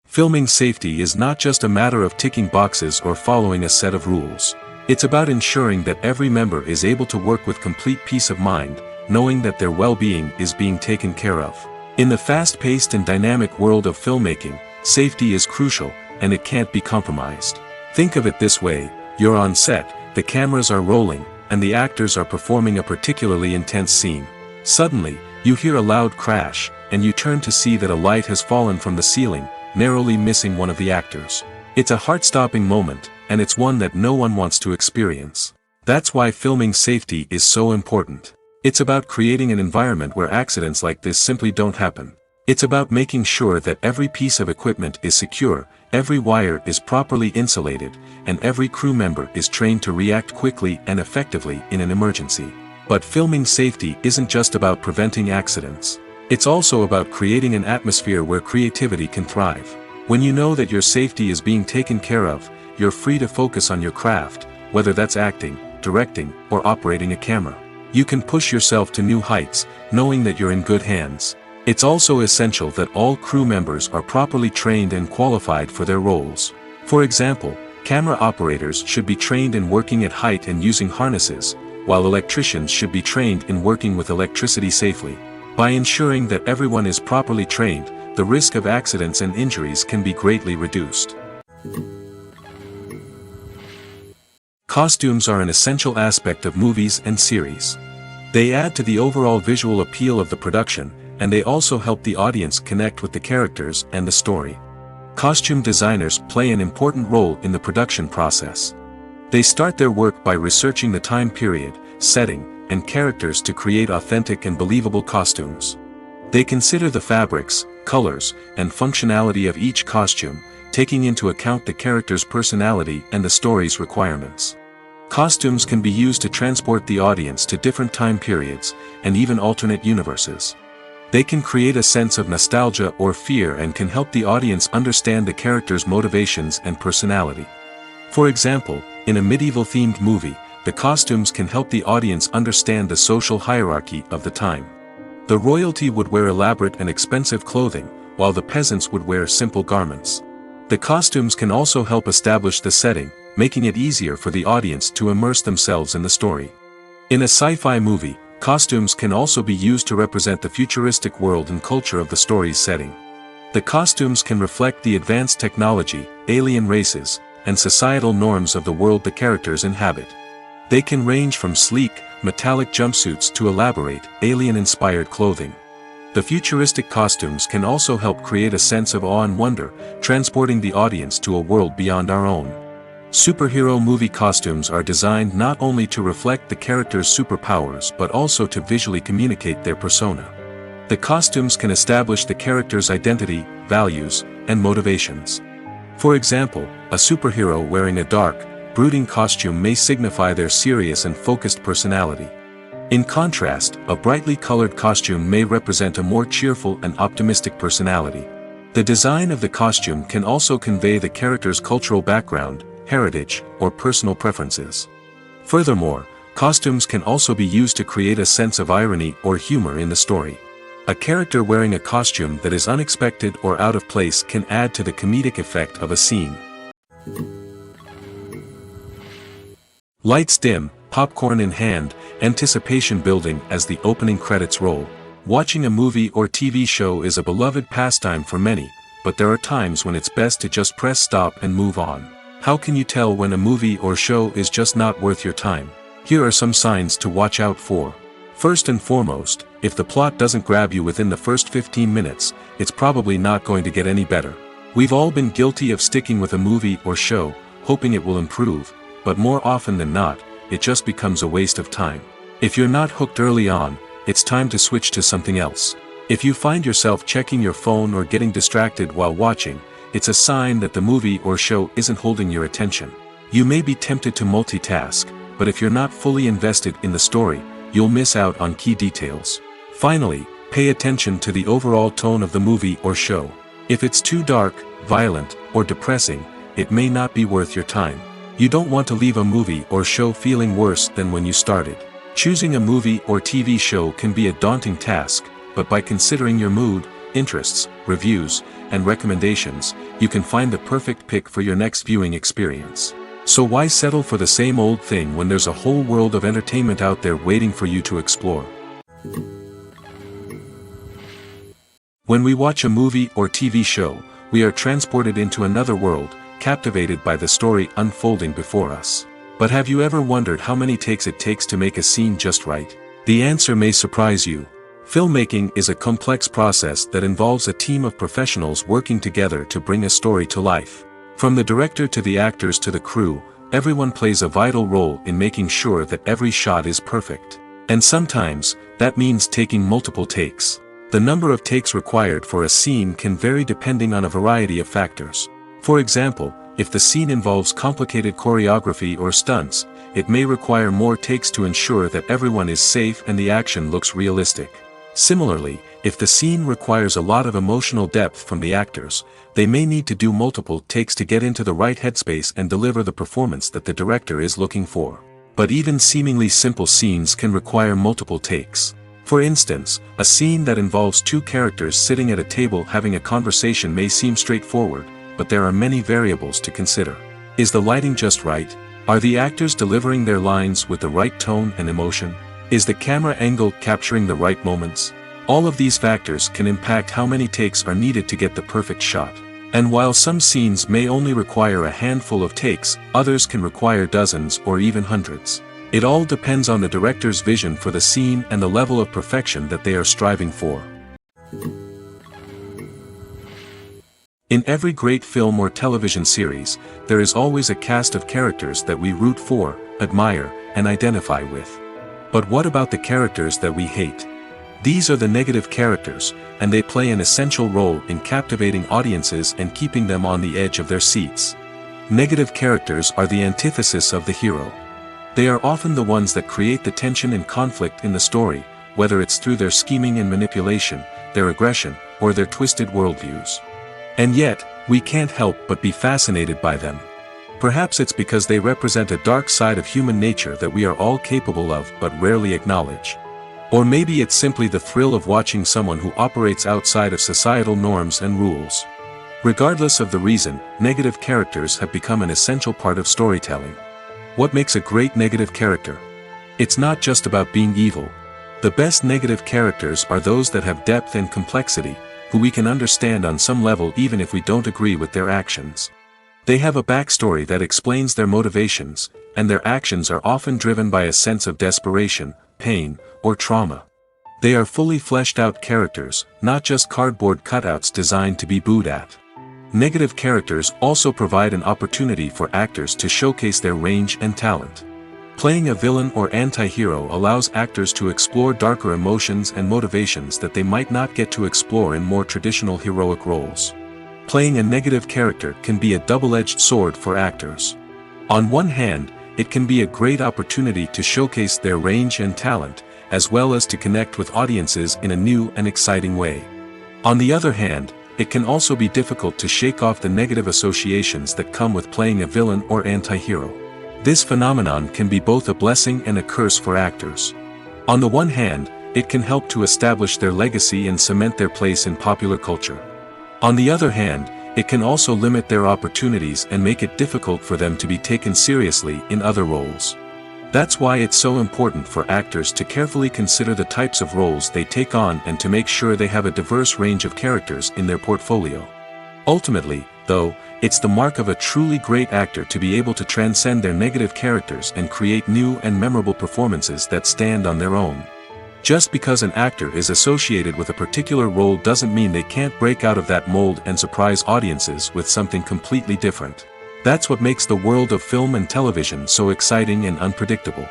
Filming safety is not just a matter of ticking boxes or following a set of rules. It's about ensuring that every member is able to work with complete peace of mind, knowing that their well-being is being taken care of. In the fast-paced and dynamic world of filmmaking, safety is crucial, and it can't be compromised. Think of it this way: you're on set, the cameras are rolling, and the actors are performing a particularly intense scene. Suddenly, you hear a loud crash, and you turn to see that a light has fallen from the ceiling, narrowly missing one of the actors. It's a heart-stopping moment, and it's one that no one wants to experience. That's why filming safety is so important. It's about creating an environment where accidents like this simply don't happen. It's about making sure that every piece of equipment is secure, every wire is properly insulated, and every crew member is trained to react quickly and effectively in an emergency. But filming safety isn't just about preventing accidents. It's also about creating an atmosphere where creativity can thrive. When you know that your safety is being taken care of, you're free to focus on your craft, whether that's acting, directing, or operating a camera. You can push yourself to new heights, knowing that you're in good hands. It's also essential that all crew members are properly trained and qualified for their roles. For example, camera operators should be trained in working at height and using harnesses, while electricians should be trained in working with electricity safely. By ensuring that everyone is properly trained, the risk of accidents and injuries can be greatly reduced. Costumes are an essential aspect of movies and series. They add to the overall visual appeal of the production, and they also help the audience connect with the characters and the story. Costume designers play an important role in the production process. They start their work by researching the time period, setting, and characters to create authentic and believable costumes. They consider the fabrics, colors, and functionality of each costume, taking into account the character's personality and the story's requirements. Costumes can be used to transport the audience to different time periods, and even alternate universes. They can create a sense of nostalgia or fear and can help the audience understand the character's motivations and personality. For example, in a medieval-themed movie, the costumes can help the audience understand the social hierarchy of the time. The royalty would wear elaborate and expensive clothing, while the peasants would wear simple garments. The costumes can also help establish the setting, making it easier for the audience to immerse themselves in the story. In a sci-fi movie, costumes can also be used to represent the futuristic world and culture of the story's setting. The costumes can reflect the advanced technology, alien races, and societal norms of the world the characters inhabit. They can range from sleek, metallic jumpsuits to elaborate, alien-inspired clothing. The futuristic costumes can also help create a sense of awe and wonder, transporting the audience to a world beyond our own. Superhero movie costumes are designed not only to reflect the character's superpowers but also to visually communicate their persona. The costumes can establish the character's identity, values, and motivations. For example, a superhero wearing a dark, brooding costume may signify their serious and focused personality. In contrast, a brightly colored costume may represent a more cheerful and optimistic personality. The design of the costume can also convey the character's cultural background, heritage, or personal preferences. Furthermore, costumes can also be used to create a sense of irony or humor in the story. A character wearing a costume that is unexpected or out of place can add to the comedic effect of a scene. Lights dim, popcorn in hand, anticipation building as the opening credits roll. Watching a movie or TV show is a beloved pastime for many, but there are times when it's best to just press stop and move on. How can you tell when a movie or show is just not worth your time? Here are some signs to watch out for. First and foremost, if the plot doesn't grab you within the first 15 minutes, it's probably not going to get any better. We've all been guilty of sticking with a movie or show, hoping it will improve, but more often than not, it just becomes a waste of time. If you're not hooked early on, it's time to switch to something else. If you find yourself checking your phone or getting distracted while watching, it's a sign that the movie or show isn't holding your attention. You may be tempted to multitask, but if you're not fully invested in the story, you'll miss out on key details. Finally, pay attention to the overall tone of the movie or show. If it's too dark, violent, or depressing, it may not be worth your time. You don't want to leave a movie or show feeling worse than when you started. Choosing a movie or TV show can be a daunting task, but by considering your mood, interests, reviews, and recommendations, you can find the perfect pick for your next viewing experience. So why settle for the same old thing when there's a whole world of entertainment out there waiting for you to explore? When we watch a movie or TV show, we are transported into another world, captivated by the story unfolding before us. But have you ever wondered how many takes it takes to make a scene just right? The answer may surprise you. Filmmaking is a complex process that involves a team of professionals working together to bring a story to life. From the director to the actors to the crew, everyone plays a vital role in making sure that every shot is perfect. And sometimes, that means taking multiple takes. The number of takes required for a scene can vary depending on a variety of factors. For example, if the scene involves complicated choreography or stunts, it may require more takes to ensure that everyone is safe and the action looks realistic. Similarly, if the scene requires a lot of emotional depth from the actors, they may need to do multiple takes to get into the right headspace and deliver the performance that the director is looking for. But even seemingly simple scenes can require multiple takes. For instance, a scene that involves two characters sitting at a table having a conversation may seem straightforward, but there are many variables to consider. Is the lighting just right? Are the actors delivering their lines with the right tone and emotion? Is the camera angle capturing the right moments? All of these factors can impact how many takes are needed to get the perfect shot. And while some scenes may only require a handful of takes, others can require dozens or even hundreds. It all depends on the director's vision for the scene and the level of perfection that they are striving for. In every great film or television series, there is always a cast of characters that we root for, admire, and identify with. But what about the characters that we hate? These are the negative characters, and they play an essential role in captivating audiences and keeping them on the edge of their seats. Negative characters are the antithesis of the hero. They are often the ones that create the tension and conflict in the story, whether it's through their scheming and manipulation, their aggression, or their twisted worldviews. And yet, we can't help but be fascinated by them. Perhaps it's because they represent a dark side of human nature that we are all capable of but rarely acknowledge. Or maybe it's simply the thrill of watching someone who operates outside of societal norms and rules. Regardless of the reason, negative characters have become an essential part of storytelling. What makes a great negative character? It's not just about being evil. The best negative characters are those that have depth and complexity, who we can understand on some level even if we don't agree with their actions. They have a backstory that explains their motivations, and their actions are often driven by a sense of desperation, pain, or trauma. They are fully fleshed out characters, not just cardboard cutouts designed to be booed at. Negative characters also provide an opportunity for actors to showcase their range and talent. Playing a villain or anti-hero allows actors to explore darker emotions and motivations that they might not get to explore in more traditional heroic roles. Playing a negative character can be a double-edged sword for actors. On one hand, it can be a great opportunity to showcase their range and talent, as well as to connect with audiences in a new and exciting way. On the other hand, it can also be difficult to shake off the negative associations that come with playing a villain or anti-hero. This phenomenon can be both a blessing and a curse for actors. On the one hand, it can help to establish their legacy and cement their place in popular culture. On the other hand, it can also limit their opportunities and make it difficult for them to be taken seriously in other roles. That's why it's so important for actors to carefully consider the types of roles they take on and to make sure they have a diverse range of characters in their portfolio. Ultimately, though, it's the mark of a truly great actor to be able to transcend their negative characters and create new and memorable performances that stand on their own. Just because an actor is associated with a particular role doesn't mean they can't break out of that mold and surprise audiences with something completely different. That's what makes the world of film and television so exciting and unpredictable.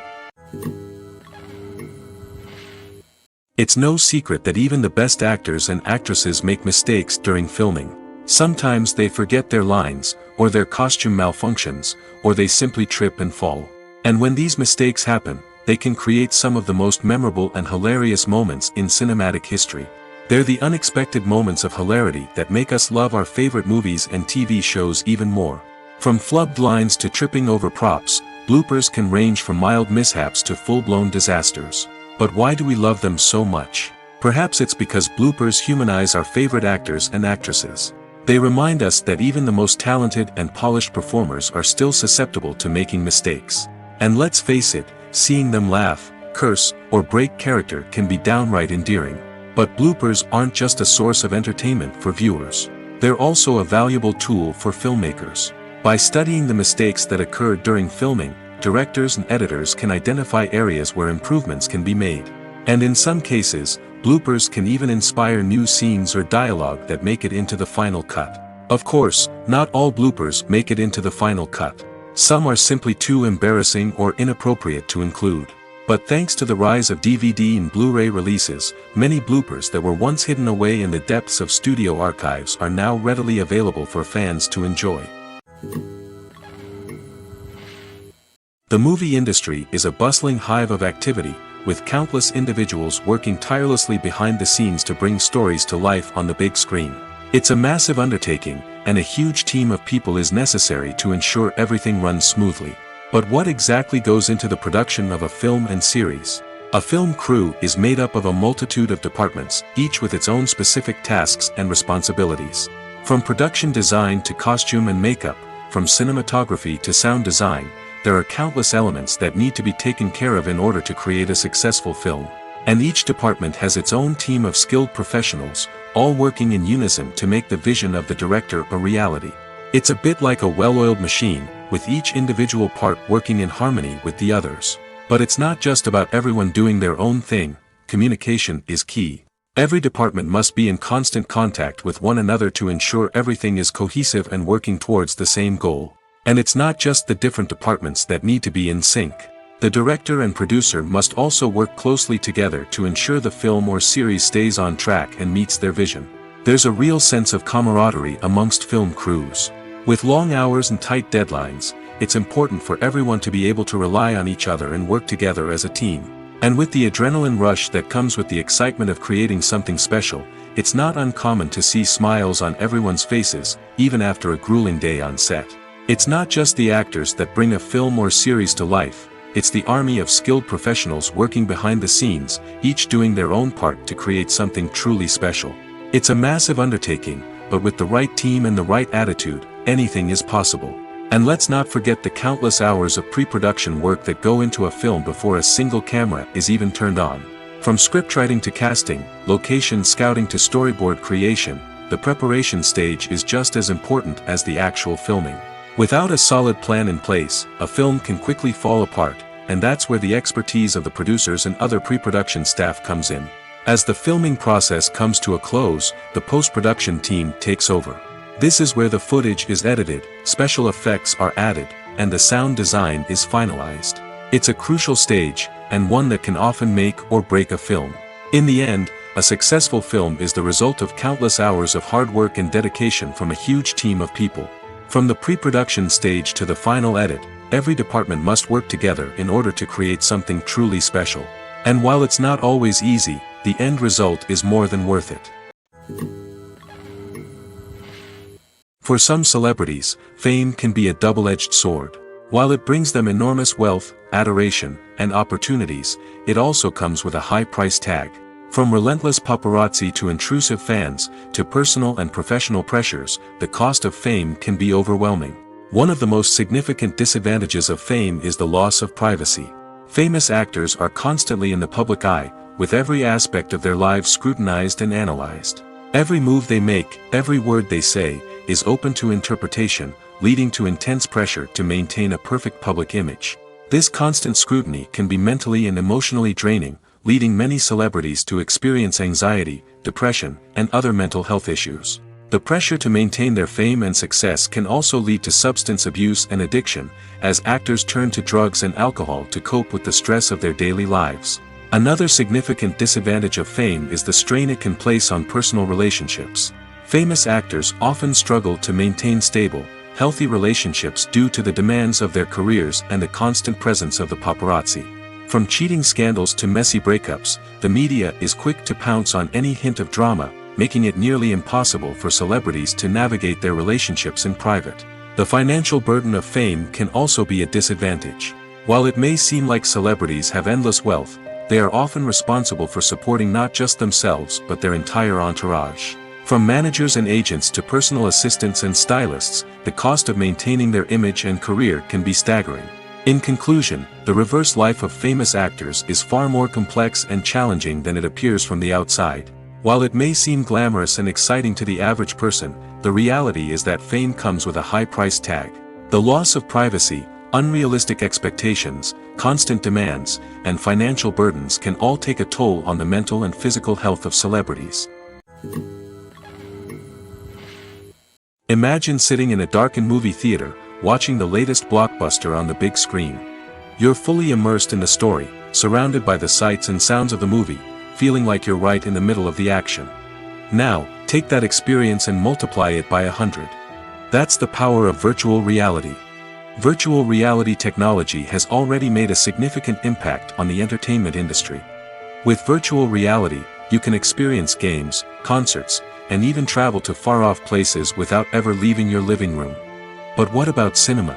It's no secret that even the best actors and actresses make mistakes during filming. Sometimes they forget their lines, or their costume malfunctions, or they simply trip and fall. And when these mistakes happen, they can create some of the most memorable and hilarious moments in cinematic history. They're the unexpected moments of hilarity that make us love our favorite movies and TV shows even more. From flubbed lines to tripping over props, bloopers can range from mild mishaps to full-blown disasters. But why do we love them so much? Perhaps it's because bloopers humanize our favorite actors and actresses. They remind us that even the most talented and polished performers are still susceptible to making mistakes. And let's face it, seeing them laugh, curse, or break character can be downright endearing. But bloopers aren't just a source of entertainment for viewers. They're also a valuable tool for filmmakers. By studying the mistakes that occurred during filming, directors and editors can identify areas where improvements can be made. And in some cases, bloopers can even inspire new scenes or dialogue that make it into the final cut. Of course, not all bloopers make it into the final cut. Some are simply too embarrassing or inappropriate to include. But thanks to the rise of DVD and Blu-ray releases, many bloopers that were once hidden away in the depths of studio archives are now readily available for fans to enjoy. The movie industry is a bustling hive of activity, with countless individuals working tirelessly behind the scenes to bring stories to life on the big screen. It's a massive undertaking, and a huge team of people is necessary to ensure everything runs smoothly. But what exactly goes into the production of a film and series? A film crew is made up of a multitude of departments, each with its own specific tasks and responsibilities. From production design to costume and makeup, from cinematography to sound design, there are countless elements that need to be taken care of in order to create a successful film. And each department has its own team of skilled professionals, all working in unison to make the vision of the director a reality. It's a bit like a well-oiled machine, with each individual part working in harmony with the others. But it's not just about everyone doing their own thing. Communication is key. Every department must be in constant contact with one another to ensure everything is cohesive and working towards the same goal. And it's not just the different departments that need to be in sync. The director and producer must also work closely together to ensure the film or series stays on track and meets their vision. There's a real sense of camaraderie amongst film crews. With long hours and tight deadlines, it's important for everyone to be able to rely on each other and work together as a team. And with the adrenaline rush that comes with the excitement of creating something special, it's not uncommon to see smiles on everyone's faces, even after a grueling day on set. It's not just the actors that bring a film or series to life, it's the army of skilled professionals working behind the scenes, each doing their own part to create something truly special. It's a massive undertaking, but with the right team and the right attitude, anything is possible. And let's not forget the countless hours of pre-production work that go into a film before a single camera is even turned on. From scriptwriting to casting, location scouting to storyboard creation, the preparation stage is just as important as the actual filming. Without a solid plan in place, a film can quickly fall apart, and that's where the expertise of the producers and other pre-production staff comes in. As the filming process comes to a close, the post-production team takes over. This is where the footage is edited, special effects are added, and the sound design is finalized. It's a crucial stage, and one that can often make or break a film. In the end, a successful film is the result of countless hours of hard work and dedication from a huge team of people. From the pre-production stage to the final edit, every department must work together in order to create something truly special. And while it's not always easy, the end result is more than worth it. For some celebrities, fame can be a double-edged sword. While it brings them enormous wealth, adoration, and opportunities, it also comes with a high price tag. From relentless paparazzi to intrusive fans, to personal and professional pressures, the cost of fame can be overwhelming. One of the most significant disadvantages of fame is the loss of privacy. Famous actors are constantly in the public eye, with every aspect of their lives scrutinized and analyzed. Every move they make, every word they say, is open to interpretation, leading to intense pressure to maintain a perfect public image. This constant scrutiny can be mentally and emotionally draining, leading many celebrities to experience anxiety, depression, and other mental health issues. The pressure to maintain their fame and success can also lead to substance abuse and addiction, as actors turn to drugs and alcohol to cope with the stress of their daily lives. Another significant disadvantage of fame is the strain it can place on personal relationships. Famous actors often struggle to maintain stable, healthy relationships due to the demands of their careers and the constant presence of the paparazzi. From cheating scandals to messy breakups, the media is quick to pounce on any hint of drama, making it nearly impossible for celebrities to navigate their relationships in private. The financial burden of fame can also be a disadvantage. While it may seem like celebrities have endless wealth, they are often responsible for supporting not just themselves but their entire entourage. From managers and agents to personal assistants and stylists, the cost of maintaining their image and career can be staggering. In conclusion, the reverse life of famous actors is far more complex and challenging than it appears from the outside. While it may seem glamorous and exciting to the average person, the reality is that fame comes with a high price tag. The loss of privacy, unrealistic expectations, constant demands, and financial burdens can all take a toll on the mental and physical health of celebrities. Imagine sitting in a darkened movie theater, watching the latest blockbuster on the big screen. You're fully immersed in the story, surrounded by the sights and sounds of the movie, feeling like you're right in the middle of the action. Now, take that experience and multiply it by 100. That's the power of virtual reality. Virtual reality technology has already made a significant impact on the entertainment industry. With virtual reality, you can experience games, concerts, and even travel to far-off places without ever leaving your living room. But what about cinema?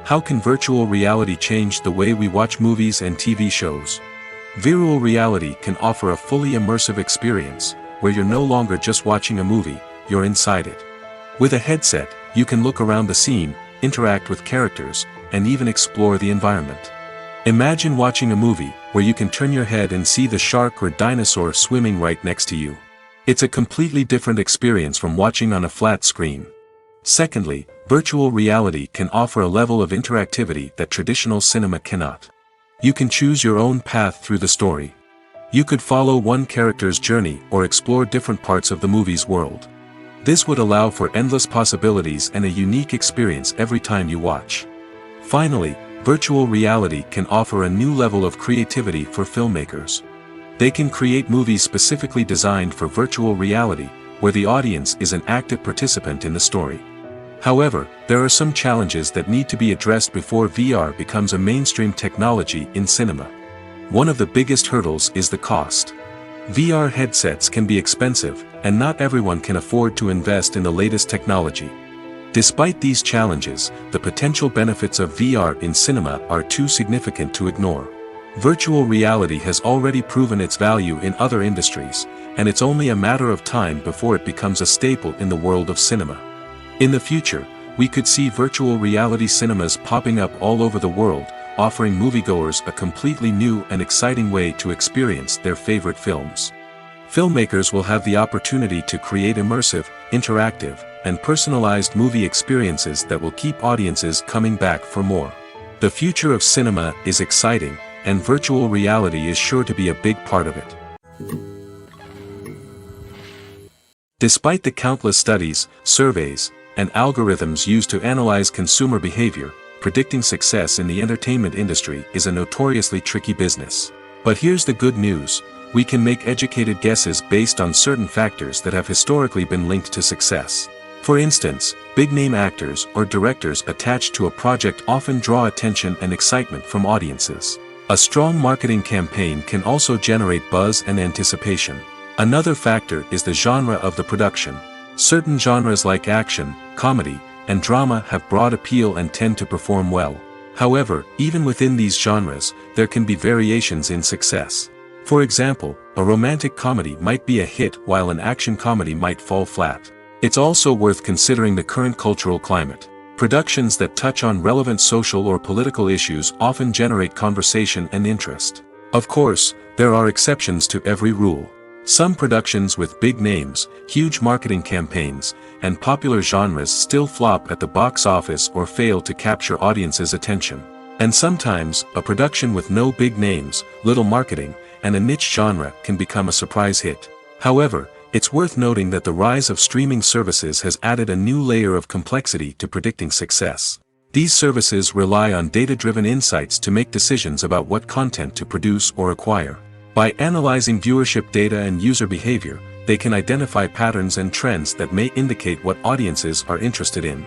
How can virtual reality change the way we watch movies and TV shows? Virtual reality can offer a fully immersive experience, where you're no longer just watching a movie, you're inside it. With a headset, you can look around the scene, interact with characters, and even explore the environment. Imagine watching a movie where you can turn your head and see the shark or dinosaur swimming right next to you. It's a completely different experience from watching on a flat screen. Secondly, virtual reality can offer a level of interactivity that traditional cinema cannot. You can choose your own path through the story. You could follow one character's journey or explore different parts of the movie's world. This would allow for endless possibilities and a unique experience every time you watch. Finally, virtual reality can offer a new level of creativity for filmmakers. They can create movies specifically designed for virtual reality, where the audience is an active participant in the story. However, there are some challenges that need to be addressed before VR becomes a mainstream technology in cinema. One of the biggest hurdles is the cost. VR headsets can be expensive, and not everyone can afford to invest in the latest technology. Despite these challenges, the potential benefits of VR in cinema are too significant to ignore. Virtual reality has already proven its value in other industries, and it's only a matter of time before it becomes a staple in the world of cinema. In the future, we could see virtual reality cinemas popping up all over the world, offering moviegoers a completely new and exciting way to experience their favorite films. Filmmakers will have the opportunity to create immersive, interactive, and personalized movie experiences that will keep audiences coming back for more. The future of cinema is exciting, and virtual reality is sure to be a big part of it. Despite the countless studies, surveys, and algorithms used to analyze consumer behavior, predicting success in the entertainment industry is a notoriously tricky business. But here's the good news: we can make educated guesses based on certain factors that have historically been linked to success. For instance, big-name actors or directors attached to a project often draw attention and excitement from audiences. A strong marketing campaign can also generate buzz and anticipation. Another factor is the genre of the production. Certain genres like action, comedy, and drama have broad appeal and tend to perform well. However, even within these genres, there can be variations in success. For example, a romantic comedy might be a hit while an action comedy might fall flat. It's also worth considering the current cultural climate. Productions that touch on relevant social or political issues often generate conversation and interest. Of course, there are exceptions to every rule. Some productions with big names, huge marketing campaigns, and popular genres still flop at the box office or fail to capture audiences' attention. And sometimes, a production with no big names, little marketing, and a niche genre can become a surprise hit. However, it's worth noting that the rise of streaming services has added a new layer of complexity to predicting success. These services rely on data-driven insights to make decisions about what content to produce or acquire. By analyzing viewership data and user behavior, they can identify patterns and trends that may indicate what audiences are interested in.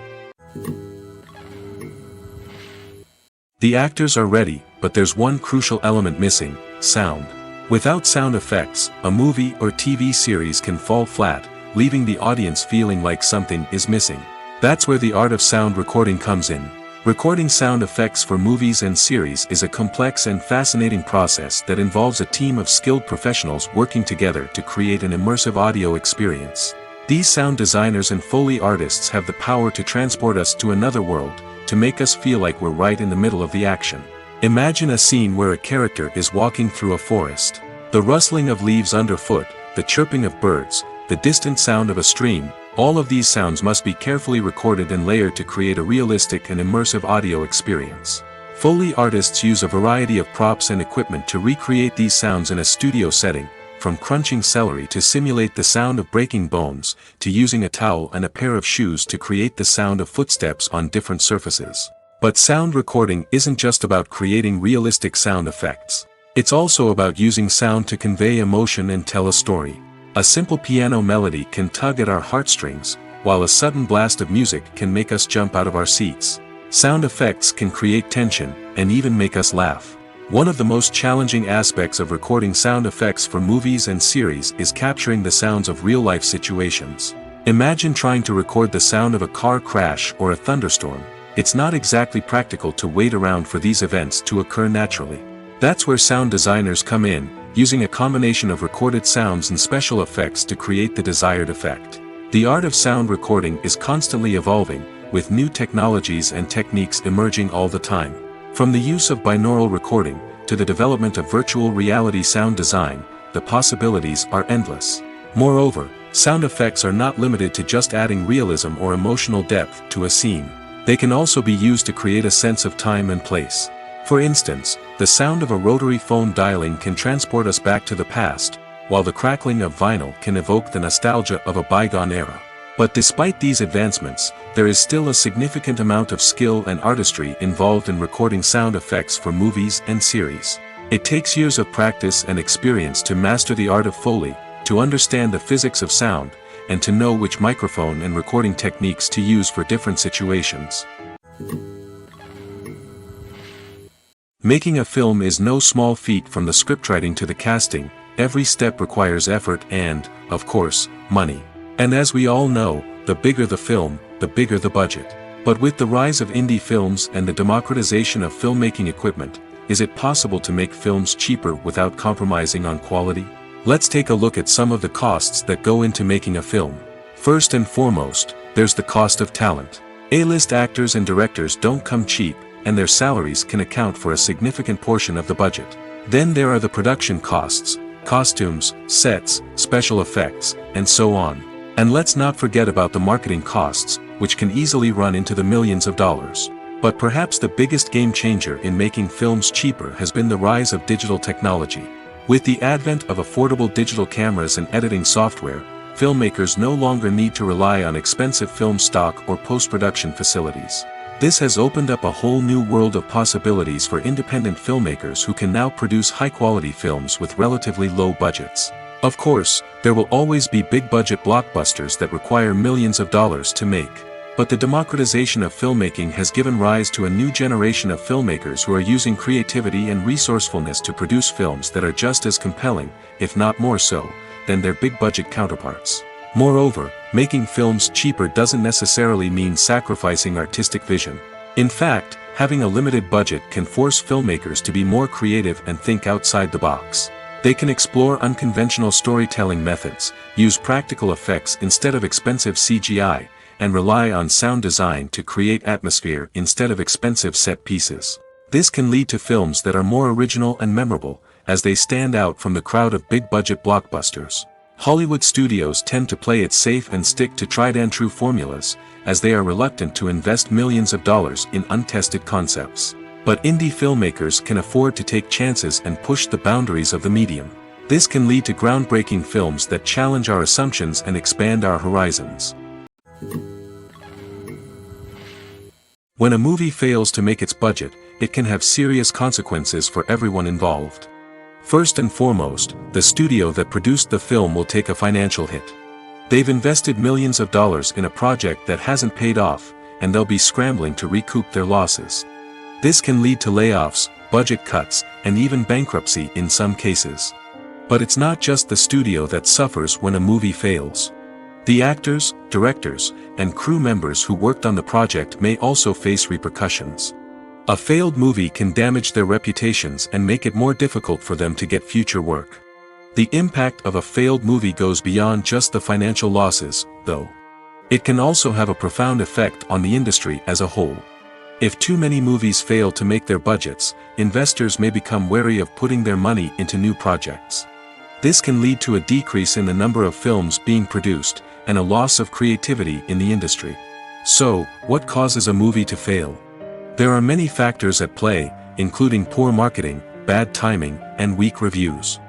The actors are ready, but there's one crucial element missing: sound. Without sound effects, a movie or TV series can fall flat, leaving the audience feeling like something is missing. That's where the art of sound recording comes in. Recording sound effects for movies and series is a complex and fascinating process that involves a team of skilled professionals working together to create an immersive audio experience. These sound designers and Foley artists have the power to transport us to another world, to make us feel like we're right in the middle of the action. Imagine a scene where a character is walking through a forest. The rustling of leaves underfoot, the chirping of birds, the distant sound of a stream, all of these sounds must be carefully recorded and layered to create a realistic and immersive audio experience. Foley artists use a variety of props and equipment to recreate these sounds in a studio setting, from crunching celery to simulate the sound of breaking bones, to using a towel and a pair of shoes to create the sound of footsteps on different surfaces. But sound recording isn't just about creating realistic sound effects. It's also about using sound to convey emotion and tell a story. A simple piano melody can tug at our heartstrings, while a sudden blast of music can make us jump out of our seats. Sound effects can create tension, and even make us laugh. One of the most challenging aspects of recording sound effects for movies and series is capturing the sounds of real-life situations. Imagine trying to record the sound of a car crash or a thunderstorm. It's not exactly practical to wait around for these events to occur naturally. That's where sound designers come in, using a combination of recorded sounds and special effects to create the desired effect. The art of sound recording is constantly evolving, with new technologies and techniques emerging all the time. From the use of binaural recording, to the development of virtual reality sound design, the possibilities are endless. Moreover, sound effects are not limited to just adding realism or emotional depth to a scene. They can also be used to create a sense of time and place. For instance, the sound of a rotary phone dialing can transport us back to the past, while the crackling of vinyl can evoke the nostalgia of a bygone era. But despite these advancements, there is still a significant amount of skill and artistry involved in recording sound effects for movies and series. It takes years of practice and experience to master the art of Foley, to understand the physics of sound, and to know which microphone and recording techniques to use for different situations. Making a film is no small feat. From the scriptwriting to the casting, every step requires effort and, of course, money. And as we all know, the bigger the film, the bigger the budget. But with the rise of indie films and the democratization of filmmaking equipment, is it possible to make films cheaper without compromising on quality? Let's take a look at some of the costs that go into making a film. First and foremost, there's the cost of talent. A-list actors and directors don't come cheap, and their salaries can account for a significant portion of the budget. Then there are the production costs, costumes, sets, special effects, and so on. And let's not forget about the marketing costs, which can easily run into the millions of dollars. But perhaps the biggest game changer in making films cheaper has been the rise of digital technology. With the advent of affordable digital cameras and editing software, filmmakers no longer need to rely on expensive film stock or post-production facilities. This has opened up a whole new world of possibilities for independent filmmakers who can now produce high-quality films with relatively low budgets. Of course, there will always be big-budget blockbusters that require millions of dollars to make. But the democratization of filmmaking has given rise to a new generation of filmmakers who are using creativity and resourcefulness to produce films that are just as compelling, if not more so, than their big-budget counterparts. Moreover, making films cheaper doesn't necessarily mean sacrificing artistic vision. In fact, having a limited budget can force filmmakers to be more creative and think outside the box. They can explore unconventional storytelling methods, use practical effects instead of expensive CGI, and rely on sound design to create atmosphere instead of expensive set pieces. This can lead to films that are more original and memorable, as they stand out from the crowd of big-budget blockbusters. Hollywood studios tend to play it safe and stick to tried-and-true formulas, as they are reluctant to invest millions of dollars in untested concepts. But indie filmmakers can afford to take chances and push the boundaries of the medium. This can lead to groundbreaking films that challenge our assumptions and expand our horizons. When a movie fails to make its budget, it can have serious consequences for everyone involved. First and foremost, the studio that produced the film will take a financial hit. They've invested millions of dollars in a project that hasn't paid off, and they'll be scrambling to recoup their losses. This can lead to layoffs, budget cuts, and even bankruptcy in some cases. But it's not just the studio that suffers when a movie fails. The actors, directors, and crew members who worked on the project may also face repercussions. A failed movie can damage their reputations and make it more difficult for them to get future work. The impact of a failed movie goes beyond just the financial losses, though. It can also have a profound effect on the industry as a whole. If too many movies fail to make their budgets, investors may become wary of putting their money into new projects. This can lead to a decrease in the number of films being produced, and a loss of creativity in the industry. So, what causes a movie to fail? There are many factors at play, including poor marketing, bad timing, and weak reviews.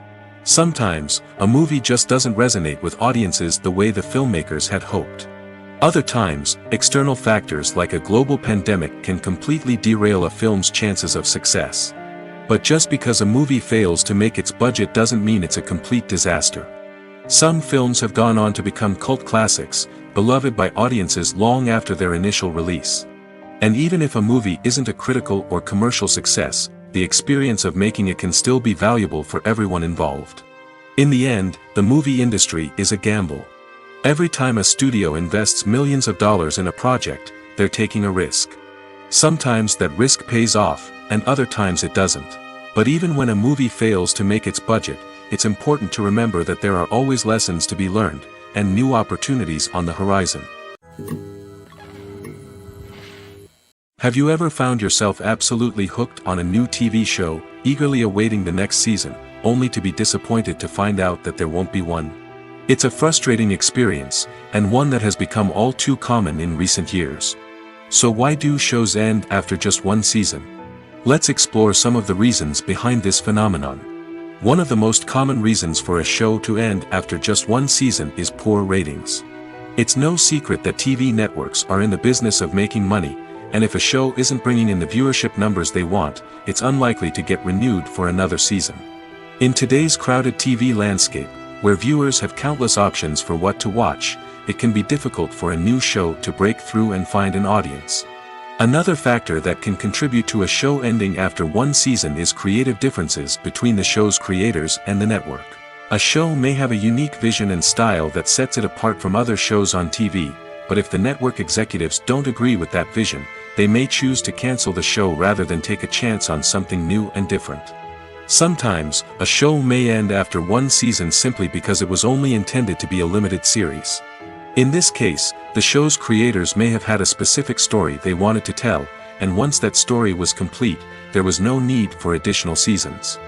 Sometimes, a movie just doesn't resonate with audiences the way the filmmakers had hoped. Other times, external factors like a global pandemic can completely derail a film's chances of success. But just because a movie fails to make its budget doesn't mean it's a complete disaster. Some films have gone on to become cult classics, beloved by audiences long after their initial release. And even if a movie isn't a critical or commercial success, the experience of making it can still be valuable for everyone involved. In the end, the movie industry is a gamble. Every time a studio invests millions of dollars in a project, they're taking a risk. Sometimes that risk pays off, and other times it doesn't. But even when a movie fails to make its budget, it's important to remember that there are always lessons to be learned, and new opportunities on the horizon. Have you ever found yourself absolutely hooked on a new TV show, eagerly awaiting the next season, only to be disappointed to find out that there won't be one? It's a frustrating experience, and one that has become all too common in recent years. So why do shows end after just one season? Let's explore some of the reasons behind this phenomenon. One of the most common reasons for a show to end after just one season is poor ratings. It's no secret that TV networks are in the business of making money, and if a show isn't bringing in the viewership numbers they want, it's unlikely to get renewed for another season. In today's crowded TV landscape, where viewers have countless options for what to watch, it can be difficult for a new show to break through and find an audience. Another factor that can contribute to a show ending after one season is creative differences between the show's creators and the network. A show may have a unique vision and style that sets it apart from other shows on TV, but if the network executives don't agree with that vision, they may choose to cancel the show rather than take a chance on something new and different. Sometimes, a show may end after one season simply because it was only intended to be a limited series. In this case, the show's creators may have had a specific story they wanted to tell, and once that story was complete, there was no need for additional seasons.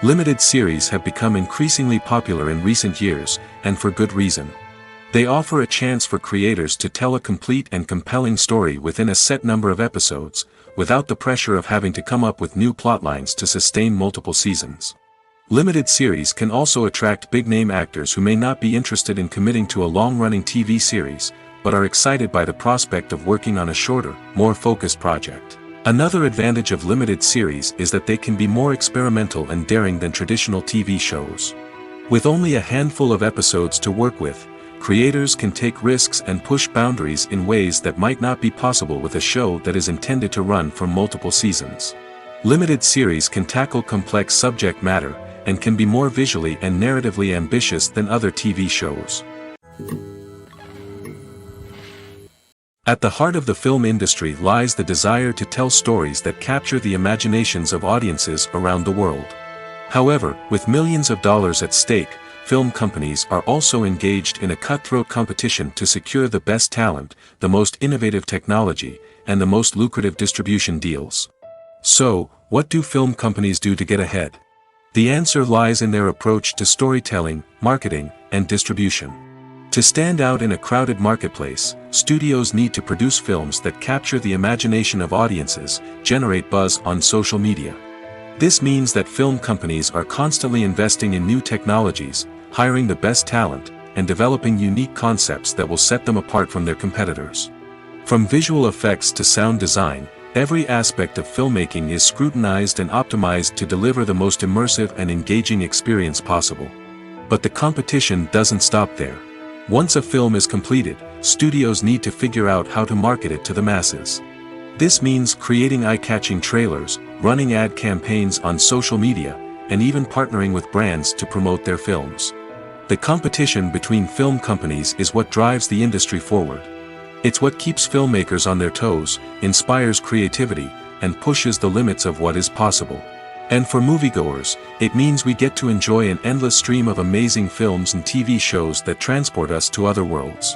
Limited series have become increasingly popular in recent years, and for good reason. They offer a chance for creators to tell a complete and compelling story within a set number of episodes, without the pressure of having to come up with new plotlines to sustain multiple seasons. Limited series can also attract big-name actors who may not be interested in committing to a long-running TV series, but are excited by the prospect of working on a shorter, more focused project. Another advantage of limited series is that they can be more experimental and daring than traditional TV shows. With only a handful of episodes to work with, creators can take risks and push boundaries in ways that might not be possible with a show that is intended to run for multiple seasons. Limited series can tackle complex subject matter, and can be more visually and narratively ambitious than other TV shows. At the heart of the film industry lies the desire to tell stories that capture the imaginations of audiences around the world. However, with millions of dollars at stake, film companies are also engaged in a cutthroat competition to secure the best talent, the most innovative technology, and the most lucrative distribution deals. So, what do film companies do to get ahead? The answer lies in their approach to storytelling, marketing, and distribution. To stand out in a crowded marketplace, studios need to produce films that capture the imagination of audiences, generate buzz on social media. This means that film companies are constantly investing in new technologies, hiring the best talent, and developing unique concepts that will set them apart from their competitors. From visual effects to sound design, every aspect of filmmaking is scrutinized and optimized to deliver the most immersive and engaging experience possible. But the competition doesn't stop there. Once a film is completed, studios need to figure out how to market it to the masses. This means creating eye-catching trailers, running ad campaigns on social media, and even partnering with brands to promote their films. The competition between film companies is what drives the industry forward. It's what keeps filmmakers on their toes, inspires creativity, and pushes the limits of what is possible. And for moviegoers, it means we get to enjoy an endless stream of amazing films and TV shows that transport us to other worlds.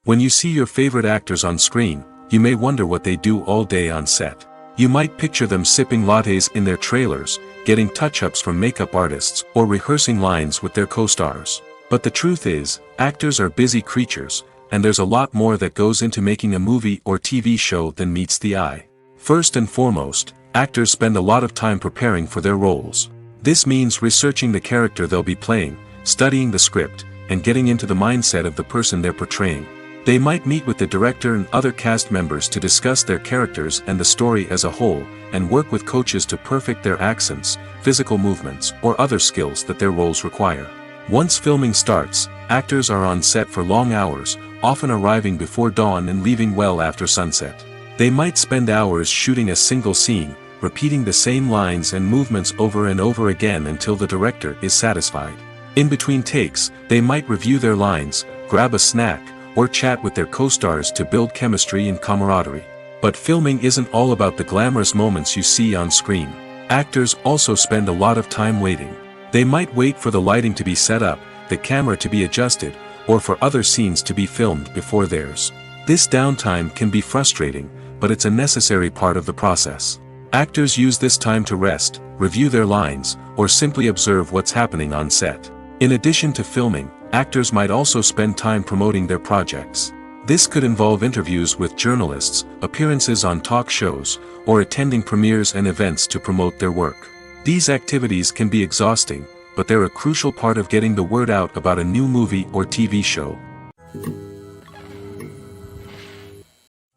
When you see your favorite actors on screen, you may wonder what they do all day on set. You might picture them sipping lattes in their trailers, getting touch-ups from makeup artists, or rehearsing lines with their co-stars. But the truth is, actors are busy creatures, and there's a lot more that goes into making a movie or TV show than meets the eye. First and foremost, actors spend a lot of time preparing for their roles. This means researching the character they'll be playing, studying the script, and getting into the mindset of the person they're portraying. They might meet with the director and other cast members to discuss their characters and the story as a whole, and work with coaches to perfect their accents, physical movements, or other skills that their roles require. Once filming starts, actors are on set for long hours, often arriving before dawn and leaving well after sunset. They might spend hours shooting a single scene, repeating the same lines and movements over and over again until the director is satisfied. In between takes, they might review their lines, grab a snack, or chat with their co-stars to build chemistry and camaraderie. But filming isn't all about the glamorous moments you see on screen. Actors also spend a lot of time waiting. They might wait for the lighting to be set up, the camera to be adjusted, or for other scenes to be filmed before theirs. This downtime can be frustrating, but it's a necessary part of the process. Actors use this time to rest, review their lines, or simply observe what's happening on set. In addition to filming, actors might also spend time promoting their projects. This could involve interviews with journalists, appearances on talk shows, or attending premieres and events to promote their work. These activities can be exhausting, but they're a crucial part of getting the word out about a new movie or TV show.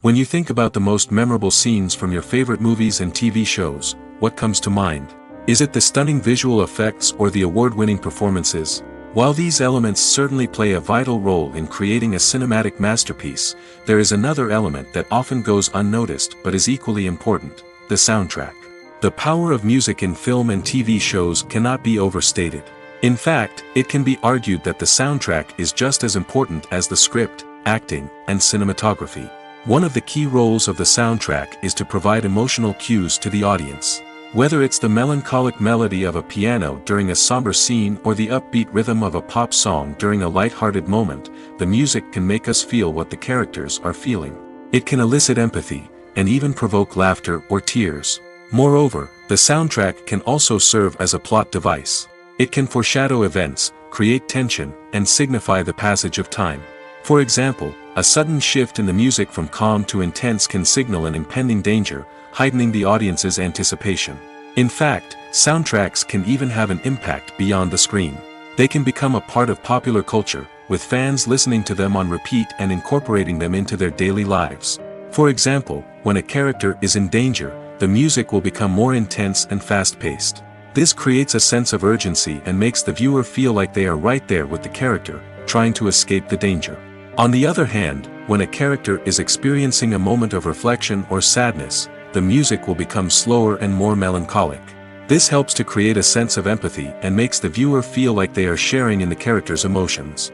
When you think about the most memorable scenes from your favorite movies and TV shows, what comes to mind? Is it the stunning visual effects or the award-winning performances? While these elements certainly play a vital role in creating a cinematic masterpiece, there is another element that often goes unnoticed but is equally important: the soundtrack. The power of music in film and TV shows cannot be overstated. In fact, it can be argued that the soundtrack is just as important as the script, acting, and cinematography. One of the key roles of the soundtrack is to provide emotional cues to the audience. Whether it's the melancholic melody of a piano during a somber scene or the upbeat rhythm of a pop song during a light-hearted moment, the music can make us feel what the characters are feeling. It can elicit empathy, and even provoke laughter or tears. Moreover, the soundtrack can also serve as a plot device. It can foreshadow events, create tension, and signify the passage of time. For example, a sudden shift in the music from calm to intense can signal an impending danger, heightening the audience's anticipation. In fact, soundtracks can even have an impact beyond the screen. They can become a part of popular culture, with fans listening to them on repeat and incorporating them into their daily lives. For example, when a character is in danger, the music will become more intense and fast-paced. This creates a sense of urgency and makes the viewer feel like they are right there with the character, trying to escape the danger. On the other hand, when a character is experiencing a moment of reflection or sadness, the music will become slower and more melancholic. This helps to create a sense of empathy and makes the viewer feel like they are sharing in the character's emotions.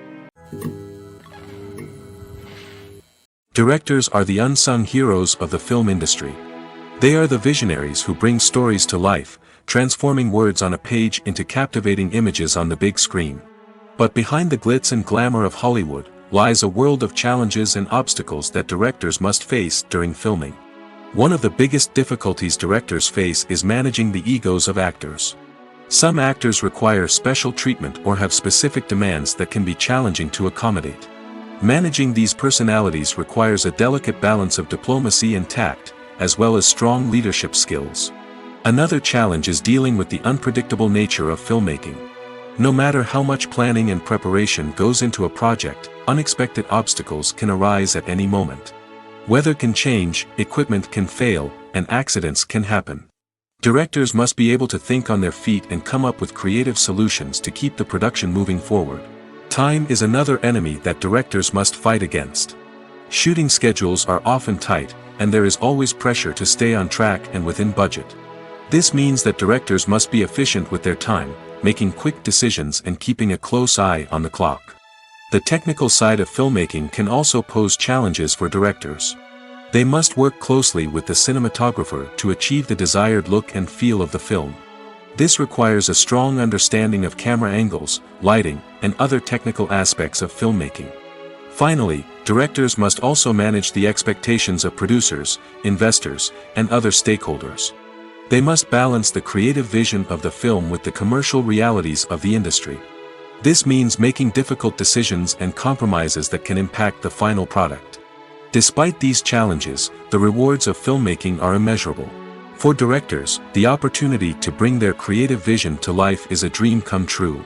Directors are the unsung heroes of the film industry. They are the visionaries who bring stories to life, transforming words on a page into captivating images on the big screen. But behind the glitz and glamour of Hollywood lies a world of challenges and obstacles that directors must face during filming. One of the biggest difficulties directors face is managing the egos of actors. Some actors require special treatment or have specific demands that can be challenging to accommodate. Managing these personalities requires a delicate balance of diplomacy and tact, as well as strong leadership skills. Another challenge is dealing with the unpredictable nature of filmmaking. No matter how much planning and preparation goes into a project, unexpected obstacles can arise at any moment. Weather can change, equipment can fail, and accidents can happen. Directors must be able to think on their feet and come up with creative solutions to keep the production moving forward. Time is another enemy that directors must fight against. Shooting schedules are often tight, and there is always pressure to stay on track and within budget. This means that directors must be efficient with their time, making quick decisions and keeping a close eye on the clock. The technical side of filmmaking can also pose challenges for directors. They must work closely with the cinematographer to achieve the desired look and feel of the film. This requires a strong understanding of camera angles, lighting, and other technical aspects of filmmaking. Finally, directors must also manage the expectations of producers, investors, and other stakeholders. They must balance the creative vision of the film with the commercial realities of the industry. This means making difficult decisions and compromises that can impact the final product. Despite these challenges, the rewards of filmmaking are immeasurable. For directors, the opportunity to bring their creative vision to life is a dream come true.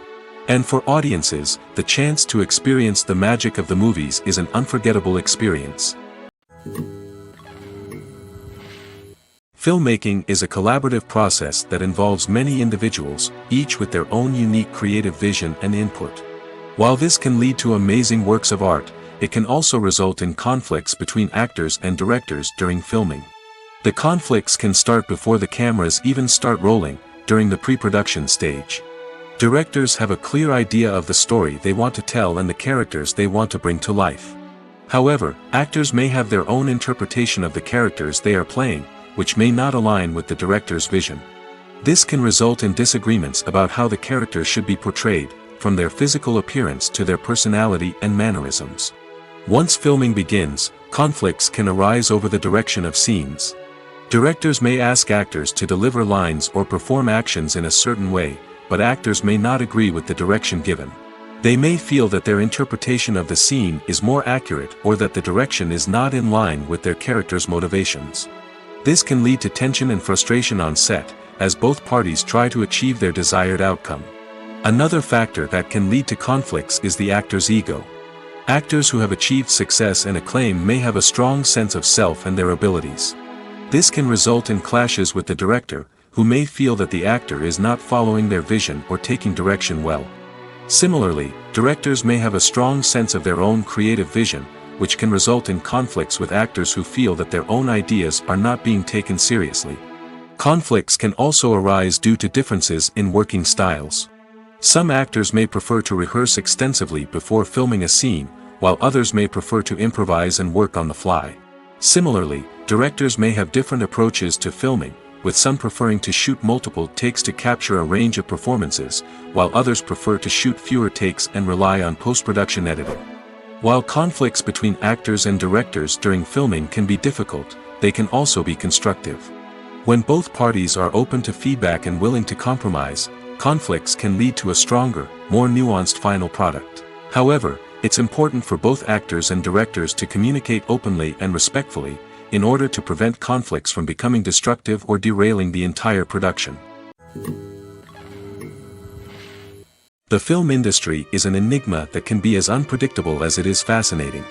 And for audiences, the chance to experience the magic of the movies is an unforgettable experience. Filmmaking is a collaborative process that involves many individuals, each with their own unique creative vision and input. While this can lead to amazing works of art, it can also result in conflicts between actors and directors during filming. The conflicts can start before the cameras even start rolling, during the pre-production stage. Directors have a clear idea of the story they want to tell and the characters they want to bring to life. However, actors may have their own interpretation of the characters they are playing, which may not align with the director's vision. This can result in disagreements about how the characters should be portrayed, from their physical appearance to their personality and mannerisms. Once filming begins, Conflicts can arise over the direction of scenes. Directors may ask actors to deliver lines or perform actions in a certain way, but actors may not agree with the direction given. They may feel that their interpretation of the scene is more accurate or that the direction is not in line with their character's motivations. This can lead to tension and frustration on set, as both parties try to achieve their desired outcome. Another factor that can lead to conflicts is the actor's ego. Actors who have achieved success and acclaim may have a strong sense of self and their abilities. This can result in clashes with the director, who may feel that the actor is not following their vision or taking direction well. Similarly, directors may have a strong sense of their own creative vision, which can result in conflicts with actors who feel that their own ideas are not being taken seriously. Conflicts can also arise due to differences in working styles. Some actors may prefer to rehearse extensively before filming a scene, while others may prefer to improvise and work on the fly. Similarly, directors may have different approaches to filming, with some preferring to shoot multiple takes to capture a range of performances, while others prefer to shoot fewer takes and rely on post-production editing. While conflicts between actors and directors during filming can be difficult, they can also be constructive. When both parties are open to feedback and willing to compromise, conflicts can lead to a stronger, more nuanced final product. However, it's important for both actors and directors to communicate openly and respectfully, in order to prevent conflicts from becoming destructive or derailing the entire production. The film industry is an enigma that can be as unpredictable as it is fascinating.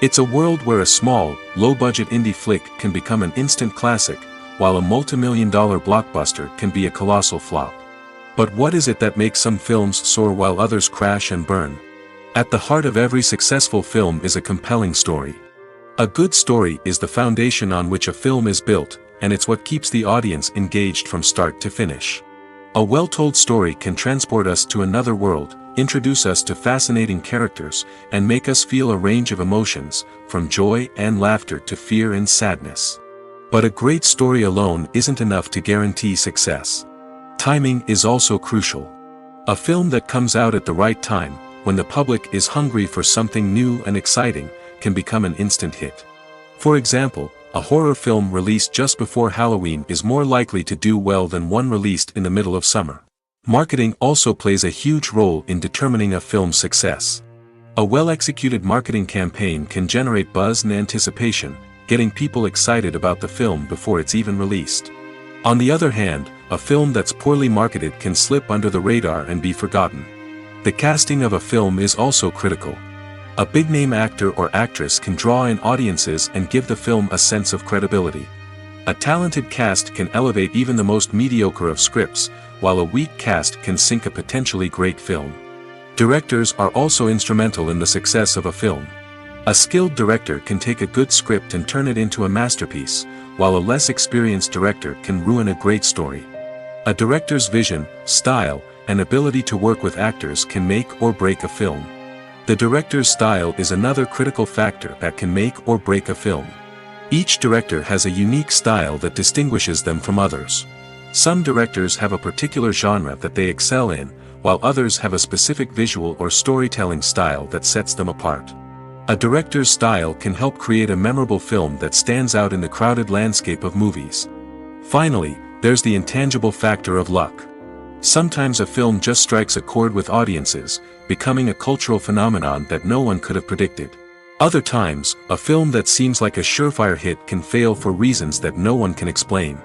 It's a world where a small, low-budget indie flick can become an instant classic, while a multi-million-dollar blockbuster can be a colossal flop. But what is it that makes some films soar while others crash and burn? At the heart of every successful film is a compelling story. A good story is the foundation on which a film is built, and it's what keeps the audience engaged from start to finish. A well-told story can transport us to another world, introduce us to fascinating characters, and make us feel a range of emotions, from joy and laughter to fear and sadness. But a great story alone isn't enough to guarantee success. Timing is also crucial. A film that comes out at the right time, when the public is hungry for something new and exciting, can become an instant hit. For example, a horror film released just before Halloween is more likely to do well than one released in the middle of summer. Marketing also plays a huge role in determining a film's success. A well-executed marketing campaign can generate buzz and anticipation, getting people excited about the film before it's even released. On the other hand, a film that's poorly marketed can slip under the radar and be forgotten. The casting of a film is also critical. A big-name actor or actress can draw in audiences and give the film a sense of credibility. A talented cast can elevate even the most mediocre of scripts, while a weak cast can sink a potentially great film. Directors are also instrumental in the success of a film. A skilled director can take a good script and turn it into a masterpiece, while a less experienced director can ruin a great story. A director's vision, style, and ability to work with actors can make or break a film. The director's style is another critical factor that can make or break a film. Each director has a unique style that distinguishes them from others. Some directors have a particular genre that they excel in, while others have a specific visual or storytelling style that sets them apart. A director's style can help create a memorable film that stands out in the crowded landscape of movies. Finally, there's the intangible factor of luck. Sometimes a film just strikes a chord with audiences, becoming a cultural phenomenon that no one could have predicted. Other times, a film that seems like a surefire hit can fail for reasons that no one can explain.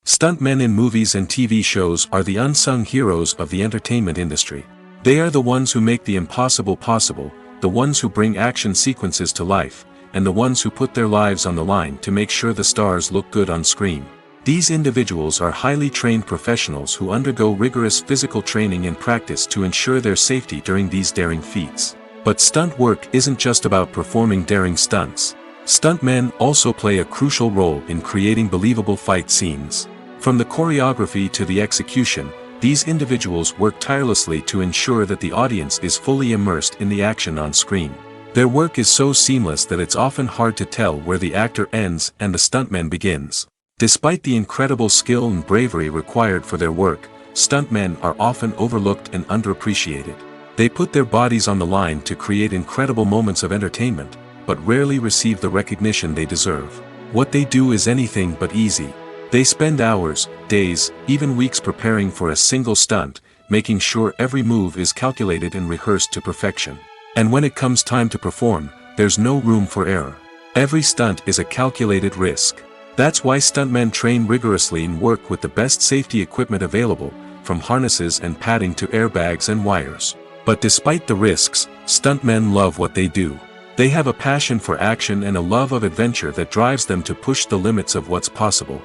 Stuntmen in movies and TV shows are the unsung heroes of the entertainment industry. They are the ones who make the impossible possible, the ones who bring action sequences to life, and the ones who put their lives on the line to make sure the stars look good on screen. These individuals are highly trained professionals who undergo rigorous physical training and practice to ensure their safety during these daring feats. But stunt work isn't just about performing daring stunts. Stuntmen also play a crucial role in creating believable fight scenes. From the choreography to the execution, these individuals work tirelessly to ensure that the audience is fully immersed in the action on screen. Their work is so seamless that it's often hard to tell where the actor ends and the stuntman begins. Despite the incredible skill and bravery required for their work, stuntmen are often overlooked and underappreciated. They put their bodies on the line to create incredible moments of entertainment, but rarely receive the recognition they deserve. What they do is anything but easy. They spend hours, days, even weeks preparing for a single stunt, making sure every move is calculated and rehearsed to perfection. And when it comes time to perform, there's no room for error. Every stunt is a calculated risk. That's why stuntmen train rigorously and work with the best safety equipment available, from harnesses and padding to airbags and wires. But despite the risks, stuntmen love what they do. They have a passion for action and a love of adventure that drives them to push the limits of what's possible.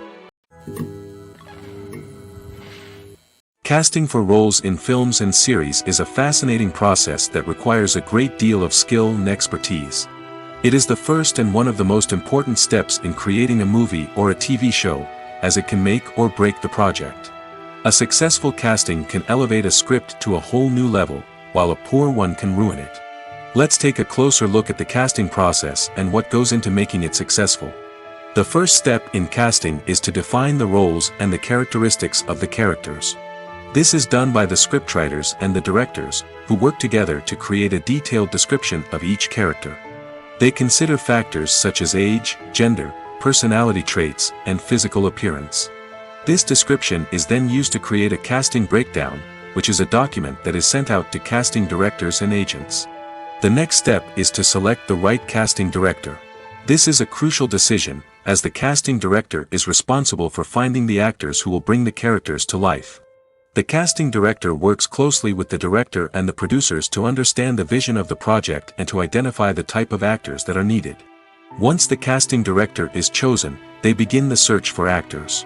Casting for roles in films and series is a fascinating process that requires a great deal of skill and expertise. It is the first and one of the most important steps in creating a movie or a TV show, as it can make or break the project. A successful casting can elevate a script to a whole new level, while a poor one can ruin it. Let's take a closer look at the casting process and what goes into making it successful. The first step in casting is to define the roles and the characteristics of the characters. This is done by the scriptwriters and the directors, who work together to create a detailed description of each character. They consider factors such as age, gender, personality traits, and physical appearance. This description is then used to create a casting breakdown, which is a document that is sent out to casting directors and agents. The next step is to select the right casting director. This is a crucial decision, as the casting director is responsible for finding the actors who will bring the characters to life. The casting director works closely with the director and the producers to understand the vision of the project and to identify the type of actors that are needed. Once the casting director is chosen, they begin the search for actors.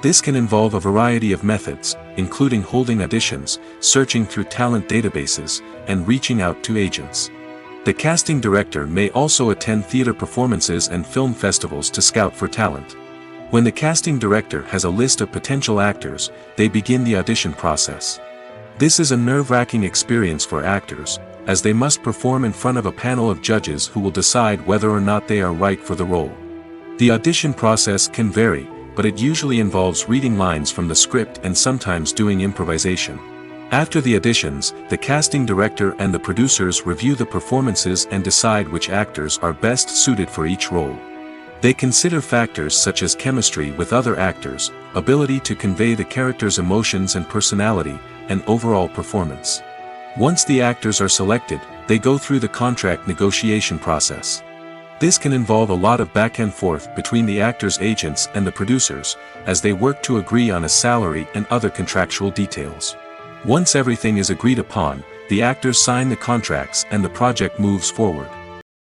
This can involve a variety of methods, including holding auditions, searching through talent databases, and reaching out to agents. The casting director may also attend theater performances and film festivals to scout for talent. When the casting director has a list of potential actors, they begin the audition process. This is a nerve-wracking experience for actors, as they must perform in front of a panel of judges who will decide whether or not they are right for the role. The audition process can vary, but it usually involves reading lines from the script and sometimes doing improvisation. After the auditions, the casting director and the producers review the performances and decide which actors are best suited for each role. They consider factors such as chemistry with other actors, ability to convey the character's emotions and personality, and overall performance. Once the actors are selected, they go through the contract negotiation process. This can involve a lot of back and forth between the actors' agents and the producers, as they work to agree on a salary and other contractual details. Once everything is agreed upon, the actors sign the contracts and the project moves forward.